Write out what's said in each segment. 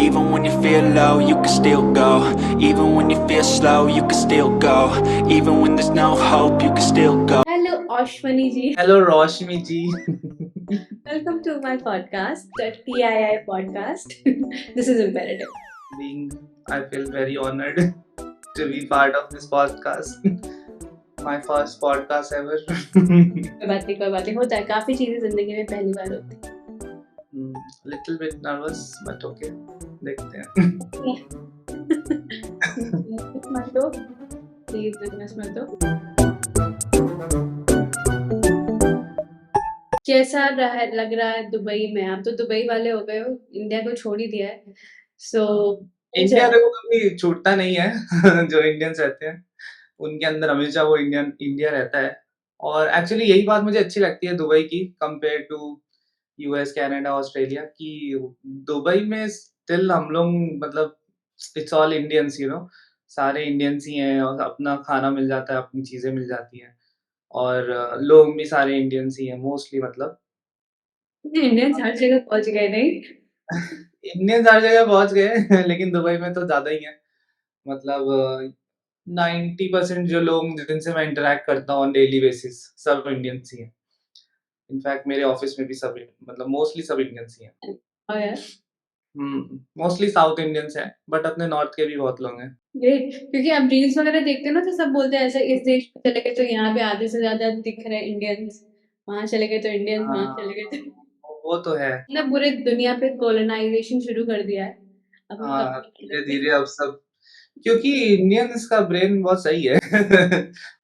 Even when you feel low, you can still go. Even when you feel slow, you can still go. Even when there's no hope, you can still go. Hello, Ashwani ji. Hello, Roshmi ji. Welcome to my podcast, the TII podcast. This is imperative. I feel very honored to be part of this podcast. My first podcast ever. कोई बात नहीं होता है, काफी चीजें जिंदगी में पहली बार होती है. Little bit nervous, but okay. देखते हैं. मत दो, प्लीज बिजनेस मत दो. कैसा लग रहा है दुबई में? आप तो दुबई वाले हो गए हो, इंडिया को छोड़ ही दिया है. सो इंडिया देखो कभी छूटता नहीं है. जो इंडियंस रहते हैं उनके अंदर हमेशा वो इंडिया रहता है. और एक्चुअली यही बात मुझे अच्छी लगती है दुबई की compare to US, Canada, Australia की. दुबई में स्टिल हम लोग मतलब इट्स ऑल इंडियंस, सारे इंडियंस ही हैं और अपना खाना मिल जाता है, अपनी चीजें मिल जाती हैं और लोग भी सारे इंडियंस ही हैं मोस्टली. मतलब इंडियंस हर जगह पहुंच गए नहीं? इंडियंस हर जगह पहुंच गए लेकिन दुबई में तो ज्यादा ही है. मतलब 90% जो लोग जिनसे मैं इंटरेक्ट करता हूँ ऑन डेली बेसिस सब इंडियंस ही हैं. इनफैक्ट मेरे ऑफिस में भी सब मतलब मोस्टली सब इंडियंस ही हैं. और यार मोस्टली साउथ इंडियंस हैं बट अपने नॉर्थ के भी बहुत लोग हैं. ग्रेट, क्योंकि आप रील्स वगैरह देखते हो ना तो सब बोलते हैं ऐसा, इस देश में चले गए तो यहाँ पे आधे से ज्यादा दिख रहे हैं इंडियंस, वहां चले गए तो इंडियंस, वहां चले गए तो वो तो है. ना पूरे दुनिया पे कॉलोनाइजेशन शुरू कर दिया है. अब हम हाँ, कभी धीरे धीरे अब सब क्योंकि इंडियंस का ब्रेन बहुत सही है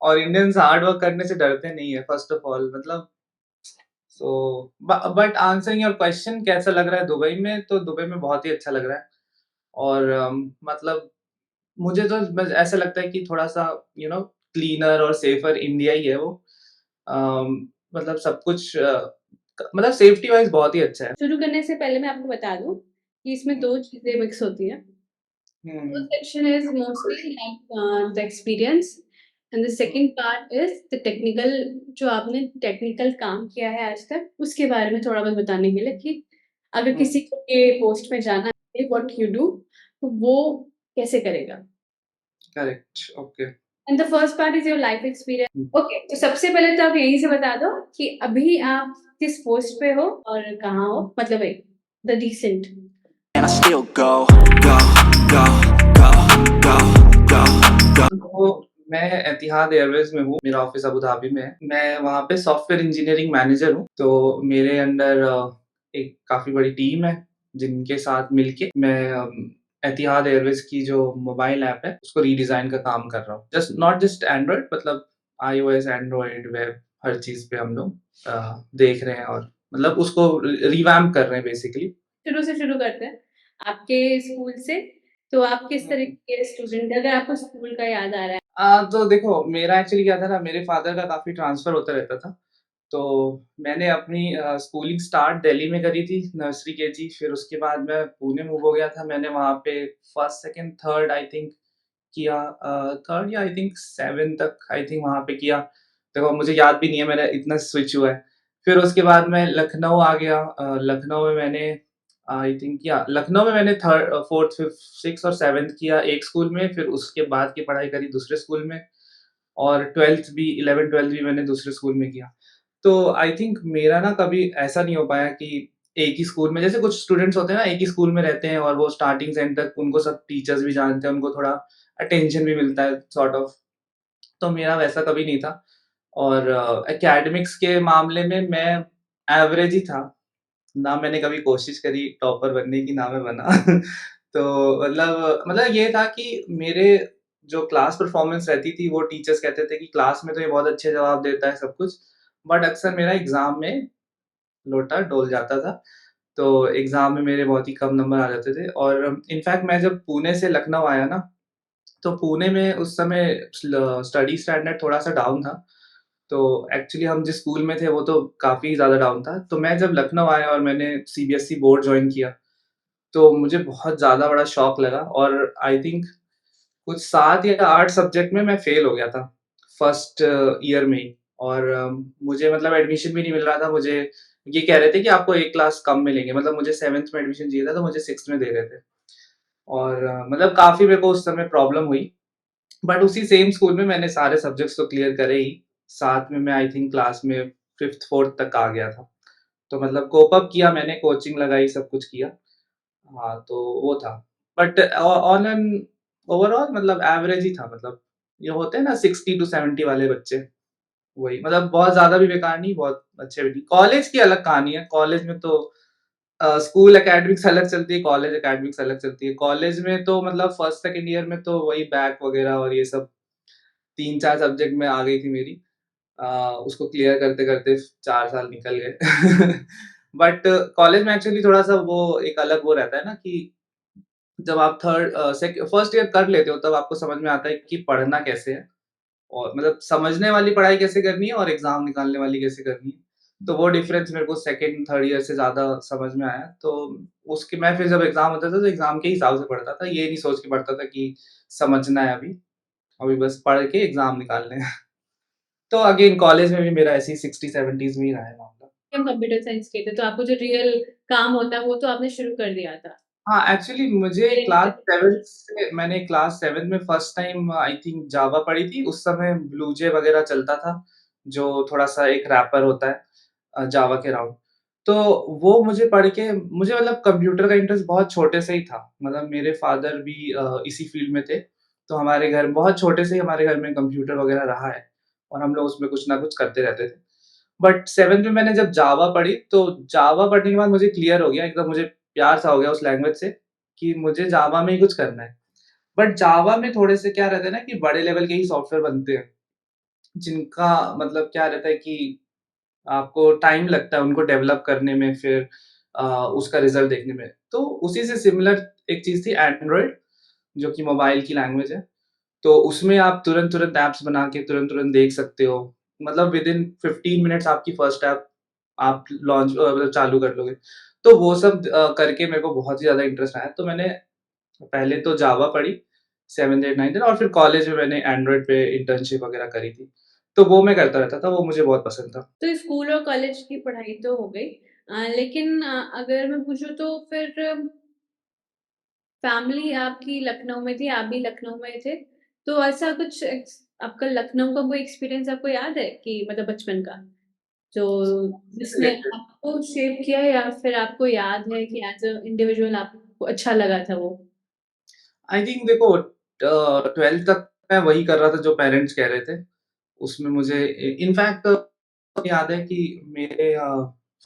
और इंडियंस हार्ड वर्क करने से डरते नहीं है फर्स्ट ऑफ ऑल. मतलब so but answering your question कैसा लग रहा है दुबई में, तो दुबई में बहुत ही अच्छा लग रहा है. और मतलब मुझे तो बस ऐसा लगता है कि थोड़ा-सा क्लीनर और सेफर इंडिया ही है वो. मतलब सब कुछ मतलब सेफ्टी वाइज़ बहुत ही अच्छा है. शुरू करने से पहले मैं आपको बता दूं कि इसमें दो चीजें मिक्स होती है. हुँ, First section is mostly like the experience, and the second part is the technical. जो आपने टेक्निकल काम किया है आज तक उसके बारे में थोड़ा बहुत बताने के लिए कि अगर किसी को ये पोस्ट में जाना है व्हाट यू डू तो वो कैसे करेगा. Correct, okay. And the first part is your life experience. Okay, तो सबसे पहले तो आप यहीं से बता दो कि अभी आप किस पोस्ट पे हो और कहाँ हो, मतलब the recent. And I still go, go, go, go, go, go, go. तो मैं एतिहाद एयरवेज में हूँ. मेरा ऑफिस अबू धाबी में है. मैं वहाँ पे सॉफ्टवेयर इंजीनियरिंग मैनेजर हूँ. तो मेरे अंडर एक काफ़ी बड़ी टीम है जिनके साथ मिलके मैं एतिहाद एयरवेज की जो मोबाइल ऐप है उसको रीडिज़ाइन का काम कर रहा हूँ. नॉट जस्ट एंड्रॉइड, मतलब iOS, एंड्रॉइड, वेब हर चीज़ पे हम लोग देख रहे हैं और मतलब उसको रिवैम्प कर रहे हैं बेसिकली. शुरू से शुरू करते हैं आपके स्कूल से. तो आप किस तरह के स्टूडेंट थे, अगर आपको स्कूल का याद आ रहा है? तो देखो मेरा एक्चुअली क्या था ना, मेरे फादर का काफ़ी ट्रांसफ़र होता रहता था. तो मैंने अपनी स्कूलिंग स्टार्ट दिल्ली में करी थी, नर्सरी केजी. फिर उसके बाद मैं पुणे मूव हो गया था. मैंने वहाँ पे first, second, third I think किया. थर्ड या आई थिंक 7 तक आई थिंक वहाँ पे किया. देखो मुझे याद भी नहीं है मेरा इतना स्विच हुआ है. फिर उसके बाद मैं लखनऊ आ गया. लखनऊ में मैंने आई थिंक या लखनऊ में मैंने थर्ड, फोर्थ, फिफ्थ, सिक्स्थ और सेवन्थ किया एक स्कूल में. फिर उसके बाद की पढ़ाई करी दूसरे स्कूल में और 12th भी 11th-12th भी मैंने दूसरे स्कूल में किया. तो आई थिंक मेरा ना कभी ऐसा नहीं हो पाया कि एक ही स्कूल में, जैसे कुछ स्टूडेंट्स होते हैं ना एक ही स्कूल में रहते हैं और वो स्टार्टिंग से एंड तक उनको सब टीचर्स भी जानते हैं, उनको थोड़ा अटेंशन भी मिलता है सॉर्ट ऑफ. तो मेरा वैसा कभी नहीं था. और एकेडमिक्स के मामले में मैं एवरेज ही था. ना मैंने कभी कोशिश करी टॉपर बनने की, ना मैं बना. तो मतलब ये था कि मेरे जो क्लास परफॉर्मेंस रहती थी वो टीचर्स कहते थे कि क्लास में तो ये बहुत अच्छे जवाब देता है सब कुछ, बट अक्सर मेरा एग्ज़ाम में लोटा डोल जाता था. तो एग्ज़ाम में मेरे बहुत ही कम नंबर आ जाते थे. और इनफैक्ट मैं जब पुणे से लखनऊ आया ना, तो पुणे में उस समय स्टडी स्टैंडर्ड थोड़ा-सा डाउन था. तो एक्चुअली हम जिस स्कूल में थे वो तो काफ़ी ज़्यादा डाउन था. तो मैं जब लखनऊ आया और मैंने सीबीएसई बोर्ड जॉइन किया, तो मुझे बहुत ज़्यादा बड़ा शॉक लगा. और आई थिंक कुछ 7 या 8 सब्जेक्ट में मैं फेल हो गया था फर्स्ट ईयर में ही. और मुझे मतलब एडमिशन भी नहीं मिल रहा था. मुझे ये कह रहे थे कि आपको 1 क्लास कम मिलेंगे. मतलब मुझे 7th में एडमिशन चाहिए था तो मुझे 6th में दे रहे थे. और मतलब काफ़ी मेरे को उस समय प्रॉब्लम हुई। बट उसी सेम स्कूल में मैंने सारे सब्जेक्ट्स तो क्लियर करे ही, साथ में मैं आई थिंक क्लास में 5th 4th तक आ गया था। तो मतलब कोप अप किया मैंने, कोचिंग लगाई, सब कुछ किया। हाँ, तो वो था। बट ऑन एन ओवरऑल मतलब एवरेज ही था, मतलब ये होते हैं ना 60 टू 70 वाले बच्चे, वही मतलब बहुत ज़्यादा भी बेकार नहीं, बहुत अच्छे भी नहीं। कॉलेज की अलग कहानी है, कॉलेज में तो स्कूल एकेडमिक्स अलग चलती है, कॉलेज एकेडमिक्स अलग चलती है। कॉलेज में तो मतलब फर्स्ट सेकंड ईयर में तो वही बैक वगैरह और ये सब 3-4 सब्जेक्ट में आ गई थी मेरी। अ, उसको क्लियर करते-करते 4 साल निकल गए। बट कॉलेज में एक्चुअली थोड़ा-सा वो एक अलग वो रहता है ना कि जब आप फर्स्ट ईयर कर लेते हो तब आपको समझ में आता है कि पढ़ना कैसे है और मतलब समझने वाली पढ़ाई कैसे करनी है और एग्ज़ाम निकालने वाली कैसे करनी है। तो वो डिफ़रेंस मेरे को सेकंड, थर्ड ईयर से ज़्यादा समझ में आया। तो उसके मैं फिर जब एग्ज़ाम होता था तो एग्ज़ाम के हिसाब से पढ़ता था। ये नहीं सोच के पढ़ता था कि समझना है अभी, अभी बस पढ़ के एग्ज़ाम निकालने हैं। तो अगेन कॉलेज में भी मेरा ऐसे ही 60-70s में ही रहा है मामला। हम कंप्यूटर साइंस के थे, तो आपको जो रियल काम होता है, वो तो आपने शुरू कर दिया था। हाँ, एक्चुअली मुझे क्लास मेरे 7 से मैंने क्लास 7 में फर्स्ट टाइम आई थिंक जावा पढ़ी थी। उस समय ब्लूजे वगैरह चलता था, जो थोड़ा-सा एक रैपर होता है जावा के अराउंड। तो वो मुझे पढ़ के मुझे मतलब कंप्यूटर का इंटरेस्ट बहुत छोटे से ही था। मतलब मेरे फादर भी इसी फील्ड में थे, तो हमारे घर बहुत छोटे से ही हमारे घर में कंप्यूटर वगैरह रहा है और हम लोग उसमें कुछ ना कुछ करते रहते थे। बट 7th में मैंने जब जावा पढ़ी, तो जावा पढ़ने के बाद मुझे क्लियर हो गया, एकदम मुझे प्यार सा हो गया उस लैंग्वेज से कि मुझे जावा में ही कुछ करना है। बट जावा में थोड़े से क्या रहता है ना कि बड़े लेवल के ही सॉफ्टवेयर बनते हैं, जिनका मतलब क्या रहता है कि आपको टाइम लगता है उनको डेवलप करने में, फिर उसका रिज़ल्ट देखने में। तो उसी से सिमिलर एक चीज़ थी एंड्रॉयड, जो कि मोबाइल की लैंग्वेज है। तो उसमें आप तुरंत-तुरंत ऐप्स बना के तुरंत-तुरंत देख सकते हो। मतलब विदिन 15 मिनट्स आपकी फर्स्ट ऐप आप मतलब चालू कर लोगे। तो वो सब करके मेरे को बहुत ही ज़्यादा इंटरेस्ट आया। तो मैंने पहले तो जावा पढ़ी 7th, 8th, 9th और फिर कॉलेज में मैंने एंड्रॉयड पे इंटर्नशिप वगैरह करी थी। तो वो मैं करता रहता था, वो मुझे बहुत पसंद था। तो स्कूल और कॉलेज की पढ़ाई तो हो गई, लेकिन अगर मैं पूछूँ तो फिर फैमिली आपकी लखनऊ में थी, आप भी लखनऊ में थे, तो ऐसा कुछ आपका लखनऊ का कोई एक्सपीरियंस आपको याद है कि मतलब बचपन का, जो जिसने रिलेटेड आपको शेप किया है या फिर आपको याद है कि एज़ अ इंडिविजुअल आपको अच्छा लगा था वो? आई थिंक देखो 12th तक मैं वही कर रहा था जो पेरेंट्स कह रहे थे। उसमें मुझे इनफैक्ट याद है कि मेरे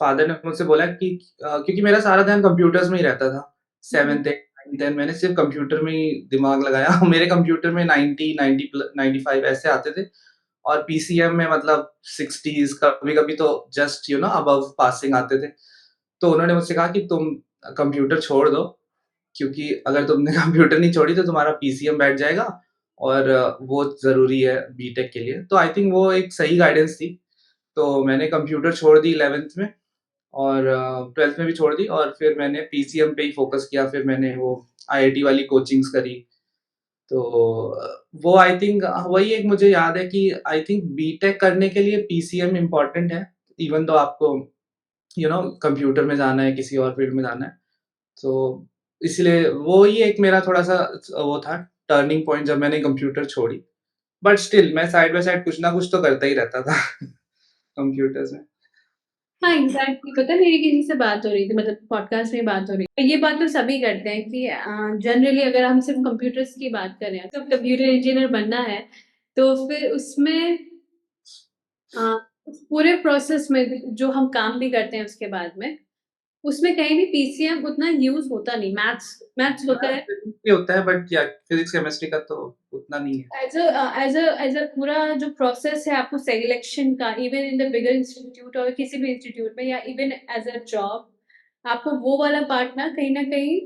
फादर ने मुझसे बोला कि क्योंकि मेरा सारा ध्यान कंप्यूटर्स में ही रहता था। हुँ, हुँ। 7th 8th 9th 10 मैंने सिर्फ़ कंप्यूटर में ही दिमाग लगाया। मेरे कंप्यूटर में 90, 95 ऐसे आते थे और पीसीएम में मतलब 60s कभी-कभी तो जस्ट अबव पासिंग आते थे। तो उन्होंने मुझसे कहा कि तुम कंप्यूटर छोड़ दो, क्योंकि अगर तुमने कंप्यूटर नहीं छोड़ी तो तुम्हारा पीसीएम बैठ जाएगा और वो ज़रूरी है बीटेक के लिए। तो आई थिंक वो एक सही गाइडेंस थी। तो मैंने कंप्यूटर छोड़ दी 11th में और 12th में भी छोड़ दी और फिर मैंने पीसीएम पे ही फ़ोकस किया। फिर मैंने वो आईआईटी वाली कोचिंग्स करी। तो वो आई थिंक वही एक मुझे याद है कि आई थिंक बीटेक करने के लिए पीसीएम इम्पोर्टेंट है, इवन दो आपको कंप्यूटर में जाना है, किसी और फील्ड में जाना है। तो इसलिए वो ही एक मेरा थोड़ा-सा वो था टर्निंग पॉइंट जब मैंने कंप्यूटर छोड़ी। बट स्टिल मैं साइड बाय साइड कुछ ना कुछ तो करता ही रहता था कंप्यूटर्स में। हाँ, एग्ज़ैक्टली, पता है मेरी किसी से बात हो रही थी, मतलब पॉडकास्ट में बात हो रही थी। ये बात तो सभी करते हैं कि जनरली अगर हम सिर्फ़ कंप्यूटर्स की बात करें, तो कंप्यूटर इंजीनियर बनना है, तो फिर उसमें अ, उस पूरे प्रोसेस में जो हम काम भी करते हैं उसके बाद में, उसमें कहीं भी पीसीएम उतना यूज़ होता नहीं, मैथ्स मैथ्स होता है। ये होता है बट या फिज़िक्स केमिस्ट्री का तो उतना नहीं है। एज़ अ पूरा जो प्रोसेस है आपको सिलेक्शन का, even in the bigger institute और किसी भी इंस्टीट्यूट में या इवन एज़ अ जॉब, आपको वो वाला पार्ट ना कहीं न कहीं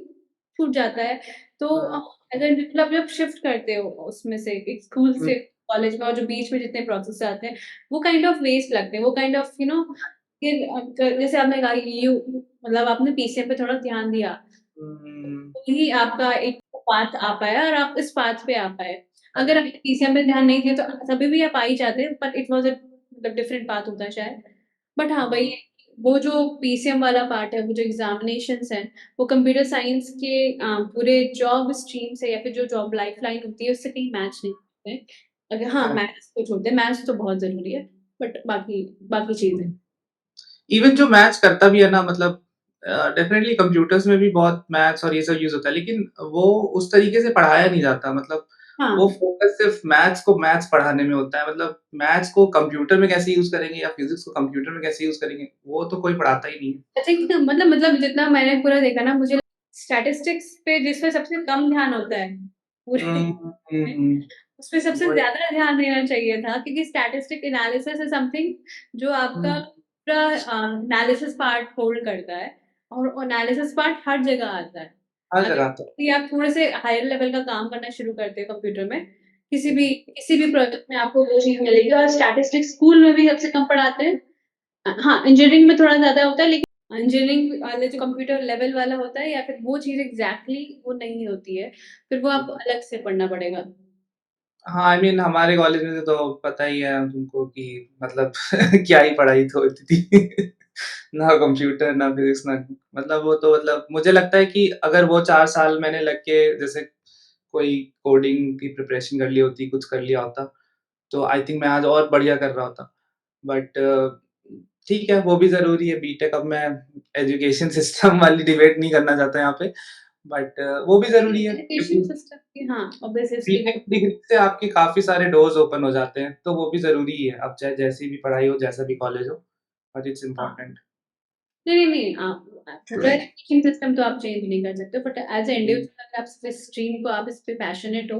छूट जाता है। तो हाँ, अगर मतलब जब शिफ्ट करते हो उसमें से एक स्कूल हुँ, से कॉलेज में और जो बीच में जितने प्रोसेस आते हैं, वो काइंड ऑफ वेस्ट लगते हैं। वो काइंड ऑफ फिर जैसे आपने कहा यू मतलब आपने पीसीएम पे थोड़ा ध्यान दिया, हुँ, ही आपका एक पाथ आ पाया और आप इस पाथ पे आ पाए। अगर आप पीसीएम पे ध्यान नहीं दिया तो तभी भी आप आ ही जाते, बट इट वाज़ अ मतलब डिफरेंट पाथ होता शायद। बट हाँ, वही है, वो जो पीसीएम वाला पार्ट है, वो जो एग्जामिनेशंस हैं, वो कंप्यूटर साइंस के पूरे जॉब स्ट्रीम से या फिर जो जॉब लाइफलाइन होती है उससे कहीं मैच नहीं करते। अगर हाँ करेक्ट। मैथ्स को छोड़ दे, मैथ्स तो बहुत जरूरी है, बट बाकी बाकी चीजें। इवन जो मैथ्स करता भी है ना, मतलब डेफिनेटली कंप्यूटर्स में भी बहुत मैथ्स और ये सब यूज़ होता है, लेकिन वो उस तरीके से पढ़ाया नहीं जाता। मतलब वो हाँ फ़ोकस सिर्फ़ मैथ्स को मैथ्स पढ़ाने में होता है। मतलब मैथ्स को कंप्यूटर में कैसे यूज़ करेंगे या फिज़िक्स को कंप्यूटर में कैसे यूज़ करेंगे, वो तो कोई पढ़ाता ही नहीं है। अच्छा कि मतलब जितना मैंने पूरा देखा ना, मुझे स्टैटिस्टिक्स पे जिसमें सबसे कम ध्यान होता है पूरे हुँ, हुँ, में, हुँ। उसपे सबसे वही। ज़्यादा ध्यान देना चाहिए था, क्योंकि स्टैटिस्टिक एनालिसिस इज समथिंग जो आपका हुँ, पूरा एनालिसिस पार्ट होल्ड करता है, और एनालिसिस पार्ट हर जगह आता है। हर अगर जगह तो। यदि आप थोड़े से हायर लेवल का काम करना शुरू करते हो कंप्यूटर में, किसी भी प्रोजेक्ट में आपको वो चीज़ मिलेगी, और स्टैटिस्टिक्स स्कूल में भी सबसे कम पढ़ाते हैं। हाँ, इंजीनियरिंग में थोड़ा ज़्यादा होता है, लेकिन इंजीनियरिंग वाले जो कंप्यूटर लेवल वाला होता है या फिर वो चीज़ एग्ज़ैक्टली वो नहीं होती है, फिर वो आपको अलग से पढ़ना पड़ेगा। हाँ, आई मीन हमारे कॉलेज में तो पता ही है तुमको कि मतलब क्या ही पढ़ाई तो होती थी। ना कंप्यूटर, ना फिज़िक्स, ना मतलब वो तो मतलब मुझे लगता है कि अगर वो 4 साल मैंने लग के जैसे कोई कोडिंग की प्रिपरेशन कर ली होती, कुछ कर लिया होता, तो आई थिंक मैं आज और बढ़िया कर रहा होता। बट ठीक है, वो भी ज़रूरी है बीटेक। अब मैं एजुकेशन सिस्टम वाली डिबेट नहीं करना चाहता यहाँ पे, बट वो भी ज़रूरी है एजुकेशन क्योंकि सिस्टम की हाँ, ऑब्वियसली बीटेक डिग्री से आपके काफ़ी सारे डोर्स ओपन हो जाते हैं, तो वो भी ज़रूरी ही है। अब चाहे जैसी भी पढ़ाई हो, जैसा भी कॉलेज हो, बट इट्स हाँ। इम्पोर्टेंट। नहीं, आप पूरा एजुकेशन सिस्टम तो आप चेंज नहीं कर सकते, but as a hmm, individual अगर आप इस स्ट्रीम को आप इस पे पैशनेट हो,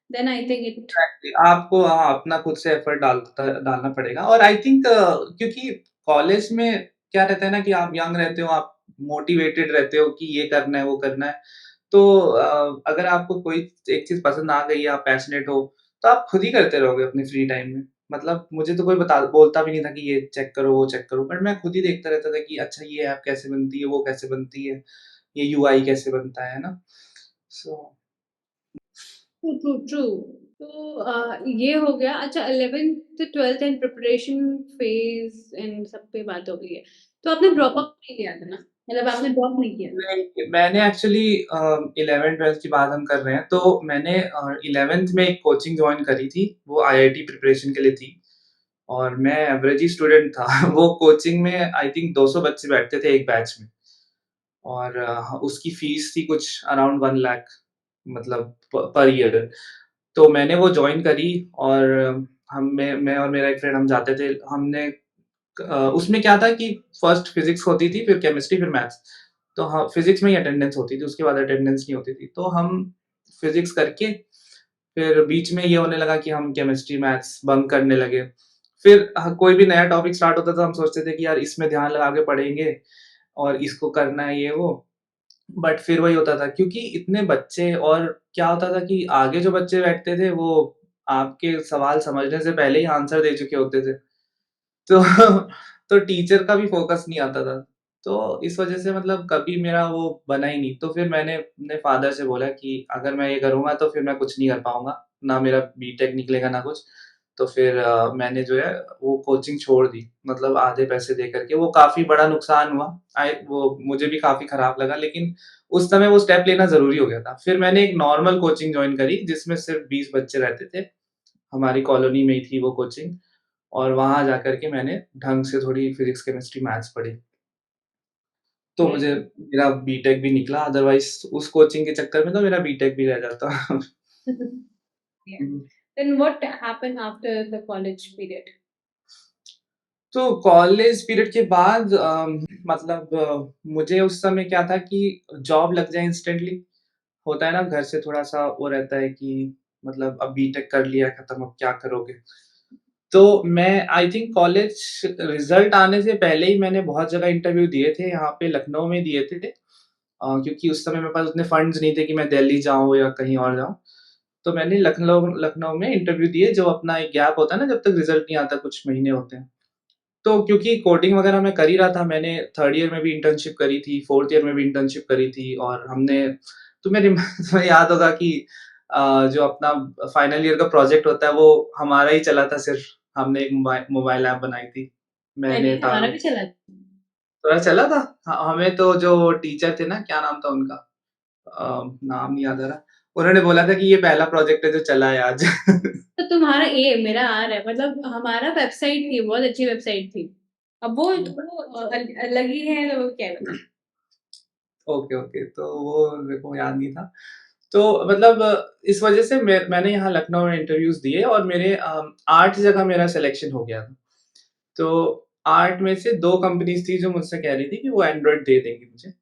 then I think it exactly आपको हाँ, अपना खुद से एफर्ट डालना पड़ेगा और आई थिंक क्योंकि कॉलेज में क्या रहता है ना कि आप यंग रहते हो, आप मोटिवेटेड रहते हो कि ये करना है, वो करना है। तो अगर आपको कोई एक चीज़ पसंद आ गई है, आप पैशनेट हो, तो आप खुद ही करते रहोगे अपने फ्री टाइम में। मतलब मुझे तो कोई बोलता भी नहीं था कि ये चेक करो, वो चेक करो, बट मैं खुद ही देखता रहता था कि अच्छा ये ऐप कैसे बनती है, वो कैसे बनती है, ये यूआई कैसे बनता है ना? So true, true, true. तो ये हो गया। अच्छा, 11th 12th and preparation phase and सब पे बात हो गई है। तो आपने ड्रॉप आउट नहीं किया था ना? मतलब आपने ड्रॉप नहीं किया? नहीं, मैंने एक्चुअली 11th-12th की बात हम कर रहे हैं, तो मैंने 11th में एक कोचिंग जॉइन करी थी, वो आईआईटी प्रिपरेशन के लिए थी और मैं एवरेज ही स्टूडेंट था। वो कोचिंग में आई थिंक 200 बच्चे बैठते थे एक बैच में और उसकी फीस थी कुछ अराउंड 1 लाख मतलब पर ईयर। तो मैंने वो जॉइन करी और हम मैं और मेरा एक फ्रेंड हम जाते थे। हमने उसमें क्या था कि फर्स्ट फिज़िक्स होती थी, फिर केमिस्ट्री, फिर मैथ्स। तो हाँ, फिज़िक्स में ही अटेंडेंस होती थी, उसके बाद अटेंडेंस नहीं होती थी। तो हम फिज़िक्स करके फिर बीच में ये होने लगा कि हम केमिस्ट्री, मैथ्स बंक करने लगे। फिर कोई भी नया टॉपिक स्टार्ट होता था, हम सोचते थे कि यार इसमें ध्यान लगा के पढ़ेंगे और इसको करना है ये वो। बट फिर वही होता था क्योंकि इतने बच्चे और क्या होता था कि आगे जो बच्चे बैठते थे वो आपके सवाल समझने से पहले ही आंसर दे चुके होते थे। तो तो टीचर का भी फ़ोकस नहीं आता था। तो इस वज़ह से मतलब कभी मेरा वो बना ही नहीं। तो फिर मैंने अपने फ़ादर से बोला कि अगर मैं ये करूँगा तो फिर मैं कुछ नहीं कर पाऊँगा। ना मेरा बीटेक निकलेगा ना कुछ। तो फिर मैंने जो है वो कोचिंग छोड़ दी। मतलब आधे पैसे दे कर के। वो काफ़ी बड़ा नुकसान हुआ। वो मुझे भी काफ़ी ख़राब लगा लेकिन उस समय वो स्टेप लेना ज़रूरी हो गया था। फिर मैंने एक नॉर्मल कोचिंग जॉइन करी जिसमें सिर्फ़ 20 बच्चे रहते थे। हमारी कॉलोनी में ही थी वो कोचिंग। और वहाँ जाकर के मैंने ढंग से थोड़ी फिज़िक्स, केमिस्ट्री, मैथ्स पढ़ी। तो है? मुझे मेरा बीटेक भी निकला अदरवाइज़ उस कोचिंग के चक्कर में तो मेरा बीटेक भी रह जाता। Yeah. Hmm. Then what happened after the college period? तो कॉलेज पीरियड के बाद मतलब मुझे उस समय क्या था कि जॉब लग जाए इंस्टेंटली। होता है ना घर से थोड़ा-सा वो रहता है कि मतलब अब बीटेक कर लिया खत्म अब क्या करोगे? तो मैं आई थिंक कॉलेज रिज़ल्ट आने से पहले ही मैंने बहुत जगह इंटरव्यू दिए थे, यहाँ पे लखनऊ में दिए थे। क्योंकि उस समय मेरे पास उतने फंड्स नहीं थे कि मैं दिल्ली जाऊँ या कहीं और जाऊँ। तो मैंने लखनऊ लखनऊ में इंटरव्यू दिए जो अपना एक गैप होता है ना जब तक रिज़ल्ट नहीं आता कुछ महीने होते हैं। तो क्योंकि कोडिंग वगैरह मैं कर ही रहा था, मैंने 3rd ईयर में भी इंटर्नशिप करी थी, 4th ईयर में भी इंटर्नशिप करी थी और हमने तुम्हें तुम्हें याद होगा कि जो अपना फाइनल ईयर का प्रोजेक्ट होता है, वो हमारा ही चला था सिर्फ़। हमने एक मोबाइल ऐप बनाई थी। मैंने नहीं, था हमारा भी चला था। पता चला था? हमें तो जो टीचर थे ना, क्या नाम था उनका? नाम नहीं याद आ रहा। उन्होंने बोला था कि ये पहला प्रोजेक्ट है जो चला है आज। तो तुम्हारा ए मेरा आर है, मतलब हमारा वेबसाइट थी, बहुत अच्छी वेबसाइट थी। अब वो अलग ही है, तो क्या बता। ओके, ओके, तो वो मेरे को याद नहीं था। तो मतलब इस वजह से मैंने यहाँ लखनऊ में इंटरव्यूज़ दिए और मेरे 8 जगह मेरा सिलेक्शन हो गया था। तो 8 में से 2 कंपनीज़ थी जो मुझसे कह रही थी कि वो एंड्रॉइड दे देंगी मुझे।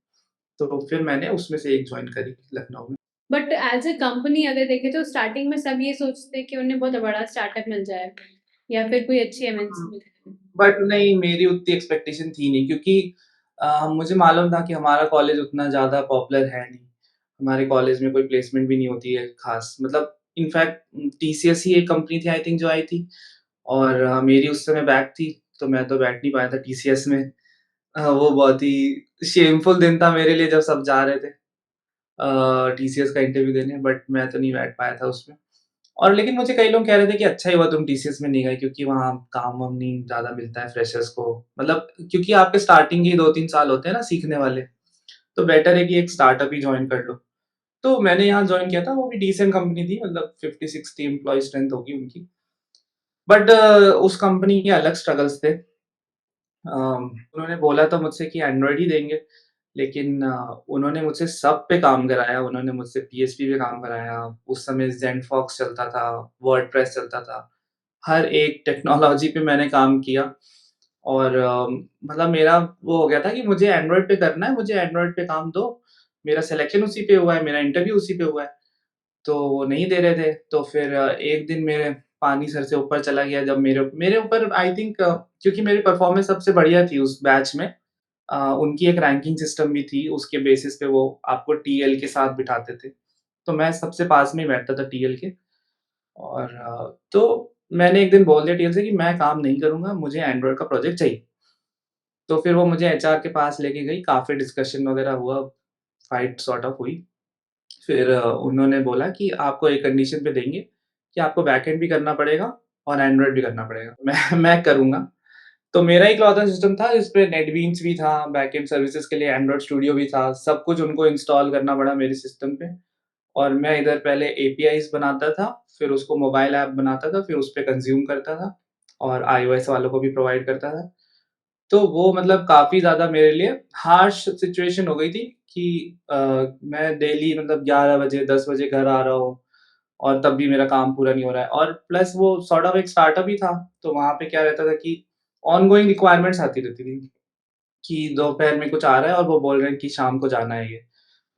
तो फिर मैंने उसमें से एक जॉइन करी लखनऊ में। बट एज ए कंपनी अगर देखें तो स्टार्टिंग में सब ये सोचते हैं कि उन्हें बहुत बड़ा स्टार्टअप मिल जाए या फिर कोई अच्छी एमएनसी मिल जाए। बट नहीं, मेरी उतनी एक्सपेक्टेशन थी नहीं क्योंकि मुझे मालूम था कि हमारा कॉलेज उतना ज़्यादा पॉपुलर है नहीं। हमारे कॉलेज में कोई प्लेसमेंट भी नहीं होती है ख़ास, मतलब इनफैक्ट टीसीएस ही एक कंपनी थी आई थिंक जो आई थी और मेरी उस समय बैक थी, तो मैं तो बैठ नहीं पाया था टीसीएस में। वो बहुत ही शेमफुल दिन था मेरे लिए जब सब जा रहे थे टीसीएस का इंटरव्यू देने, बट मैं तो नहीं बैठ पाया था उसमें। और लेकिन मुझे कई लोग कह रहे थे कि अच्छा ही हुआ तुम टीसीएस में नहीं गए क्योंकि वहाँ काम-वाम नहीं ज़्यादा मिलता है फ्रेशर्स को। मतलब क्योंकि आपके स्टार्टिंग के ही 2-3 साल होते हैं ना सीखने वाले, तो बेटर है कि एक स्टार्टअप ही जॉइन कर लो। तो मैंने यहाँ जॉइन किया था, वो भी डिसेंट कंपनी थी, मतलब 50-60 एम्प्लॉयी स्ट्रेंथ होगी उनकी। बट उस कंपनी के अलग स्ट्रगल्स थे। उन्होंने बोला तो मुझसे कि एंड्रॉइड ही देंगे, लेकिन उन्होंने मुझसे सब पे काम कराया, उन्होंने मुझसे पीएचपी पे काम कराया, उस समय ज़ेनफ़ॉक्स चलता था, वर्डप्रेस चलता था। हर एक टेक्नोलॉजी पे मैंने काम किया और मतलब मेरा वो हो गया था कि मुझे एंड्रॉइड पे करना है, मुझे एंड्रॉइड पे काम दो। मेरा सिलेक्शन उसी पे हुआ है, मेरा इंटरव्यू उसी पे हुआ है, तो वो नहीं दे रहे थे। तो फिर एक दिन मेरे पानी सर से ऊपर चला गया जब मेरे मेरे ऊपर आई थिंक क्योंकि मेरी परफ़ॉर्मेंस सबसे बढ़िया थी उस बैच में। उनकी एक रैंकिंग सिस्टम भी थी, उसके बेसिस पे वो आपको टीएल के साथ बिठाते थे। तो मैं सबसे पास में ही बैठता था टीएल के और तो मैंने एक दिन बोल दिया टीएल से कि मैं काम नहीं करूँगा, मुझे एंड्रॉइड का प्रोजेक्ट चाहिए। तो फिर वो मुझे एचआर के पास लेके गई, काफ़ी डिस्कशन वगैरह हुआ, फाइट सॉर्ट ऑफ हुई। फिर उन्होंने बोला कि आपको एक कंडीशन पे देंगे कि आपको बैकएंड भी करना पड़ेगा और एंड्रॉइड भी करना पड़ेगा। मैं करूँगा। तो मेरा इकलौता सिस्टम था जिसपे नेटबीन्स भी था, बैकएंड सर्विसेज़ के लिए एंड्रॉइड स्टूडियो भी था, सब कुछ उनको इंस्टॉल करना पड़ा मेरे सिस्टम पे और मैं इधर पहले एपीआईज़ बनाता था, फिर उसको मोबाइल ऐप बनाता था, फिर उसपे कंज़्यूम करता था और आईओएस वालों को भी प्रोवाइड करता था। तो वो मतलब काफ़ी ज़्यादा मेरे लिए हार्श सिचुएशन हो गई थी कि मैं डेली मतलब 11 बजे, 10 बजे घर आ रहा हूँ और तब भी मेरा काम पूरा नहीं हो रहा है और प्लस वो सॉर्ट ऑफ एक स्टार्टअप ही था, तो वहाँ पे क्या रहता था कि ऑनगोइंग रिक्वायरमेंट्स आती रहती थी कि दोपहर में कुछ आ रहा है और वो बोल रहे हैं कि शाम को जाना है ये,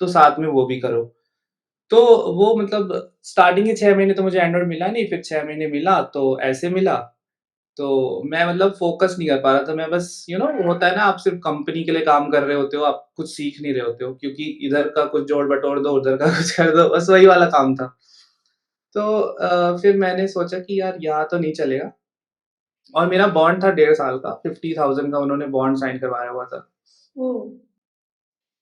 तो साथ में वो भी करो। तो वो मतलब स्टार्टिंग के 6 महीने तो मुझे एंड्रॉइड मिला नहीं, फिर 6 महीने मिला तो ऐसे मिला तो मैं मतलब फ़ोकस नहीं कर पा रहा था, मैं बस होता है ना आप सिर्फ़ कंपनी के लिए काम कर रहे होते हो, आप कुछ सीख नहीं रहे होते हो क्योंकि इधर का कुछ जोड़-बटोर दो, उधर का कुछ कर दो, बस वही वाला काम था। तो फिर मैंने सोचा कि यार यहाँ तो नहीं चलेगा और मेरा बॉन्ड था 1.5 साल का, 50,000 का उन्होंने बॉन्ड साइन करवाया हुआ था। ओह!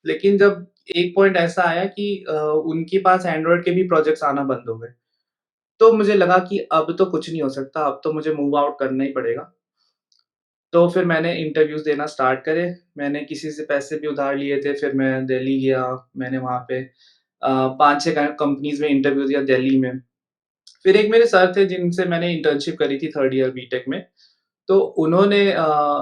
लेकिन जब एक पॉइंट ऐसा आया कि उनके पास एंड्रॉइड के भी प्रोजेक्ट्स आना बंद हो गए, तो मुझे लगा कि अब तो कुछ नहीं हो सकता, अब तो मुझे मूव आउट करना ही पड़ेगा। तो फिर मैंने इंटरव्यूज़ देना स्टार्ट करे। मैंने किसी से पैसे भी उधार लिए थे, फिर मैं दिल्ली गया, मैंने वहाँ पे 5-6 कंपनीज़ में इंटरव्यू दिया दिल्ली में। फिर एक मेरे सर थे जिनसे मैंने इंटर्नशिप करी थी 3rd ईयर बीटेक में, तो उन्होंने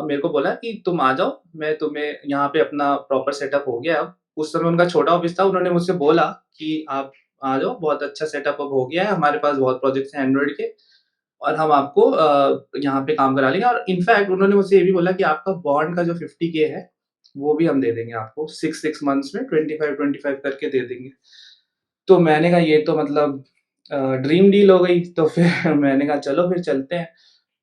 मेरे को बोला कि तुम आ जाओ, मैं तुम्हें यहाँ पे अपना प्रॉपर सेटअप हो गया है अब। उस समय उनका छोटा ऑफ़िस था, उन्होंने मुझसे बोला कि आप आ जाओ, बहुत अच्छा सेटअप अब हो गया है, हमारे पास बहुत प्रोजेक्ट्स हैं एंड्रॉइड के और हम आपको यहाँ पे काम करा लेंगे और इनफैक्ट उन्होंने मुझसे ये भी बोला कि आपका बॉन्ड का जो 50 के है, वो भी हम दे देंगे आपको 6 मंथ्स में 25-25 करके दे देंगे। तो मैंने कहा ये तो मतलब ड्रीम डील हो गई, तो फिर मैंने कहा चलो फिर चलते हैं।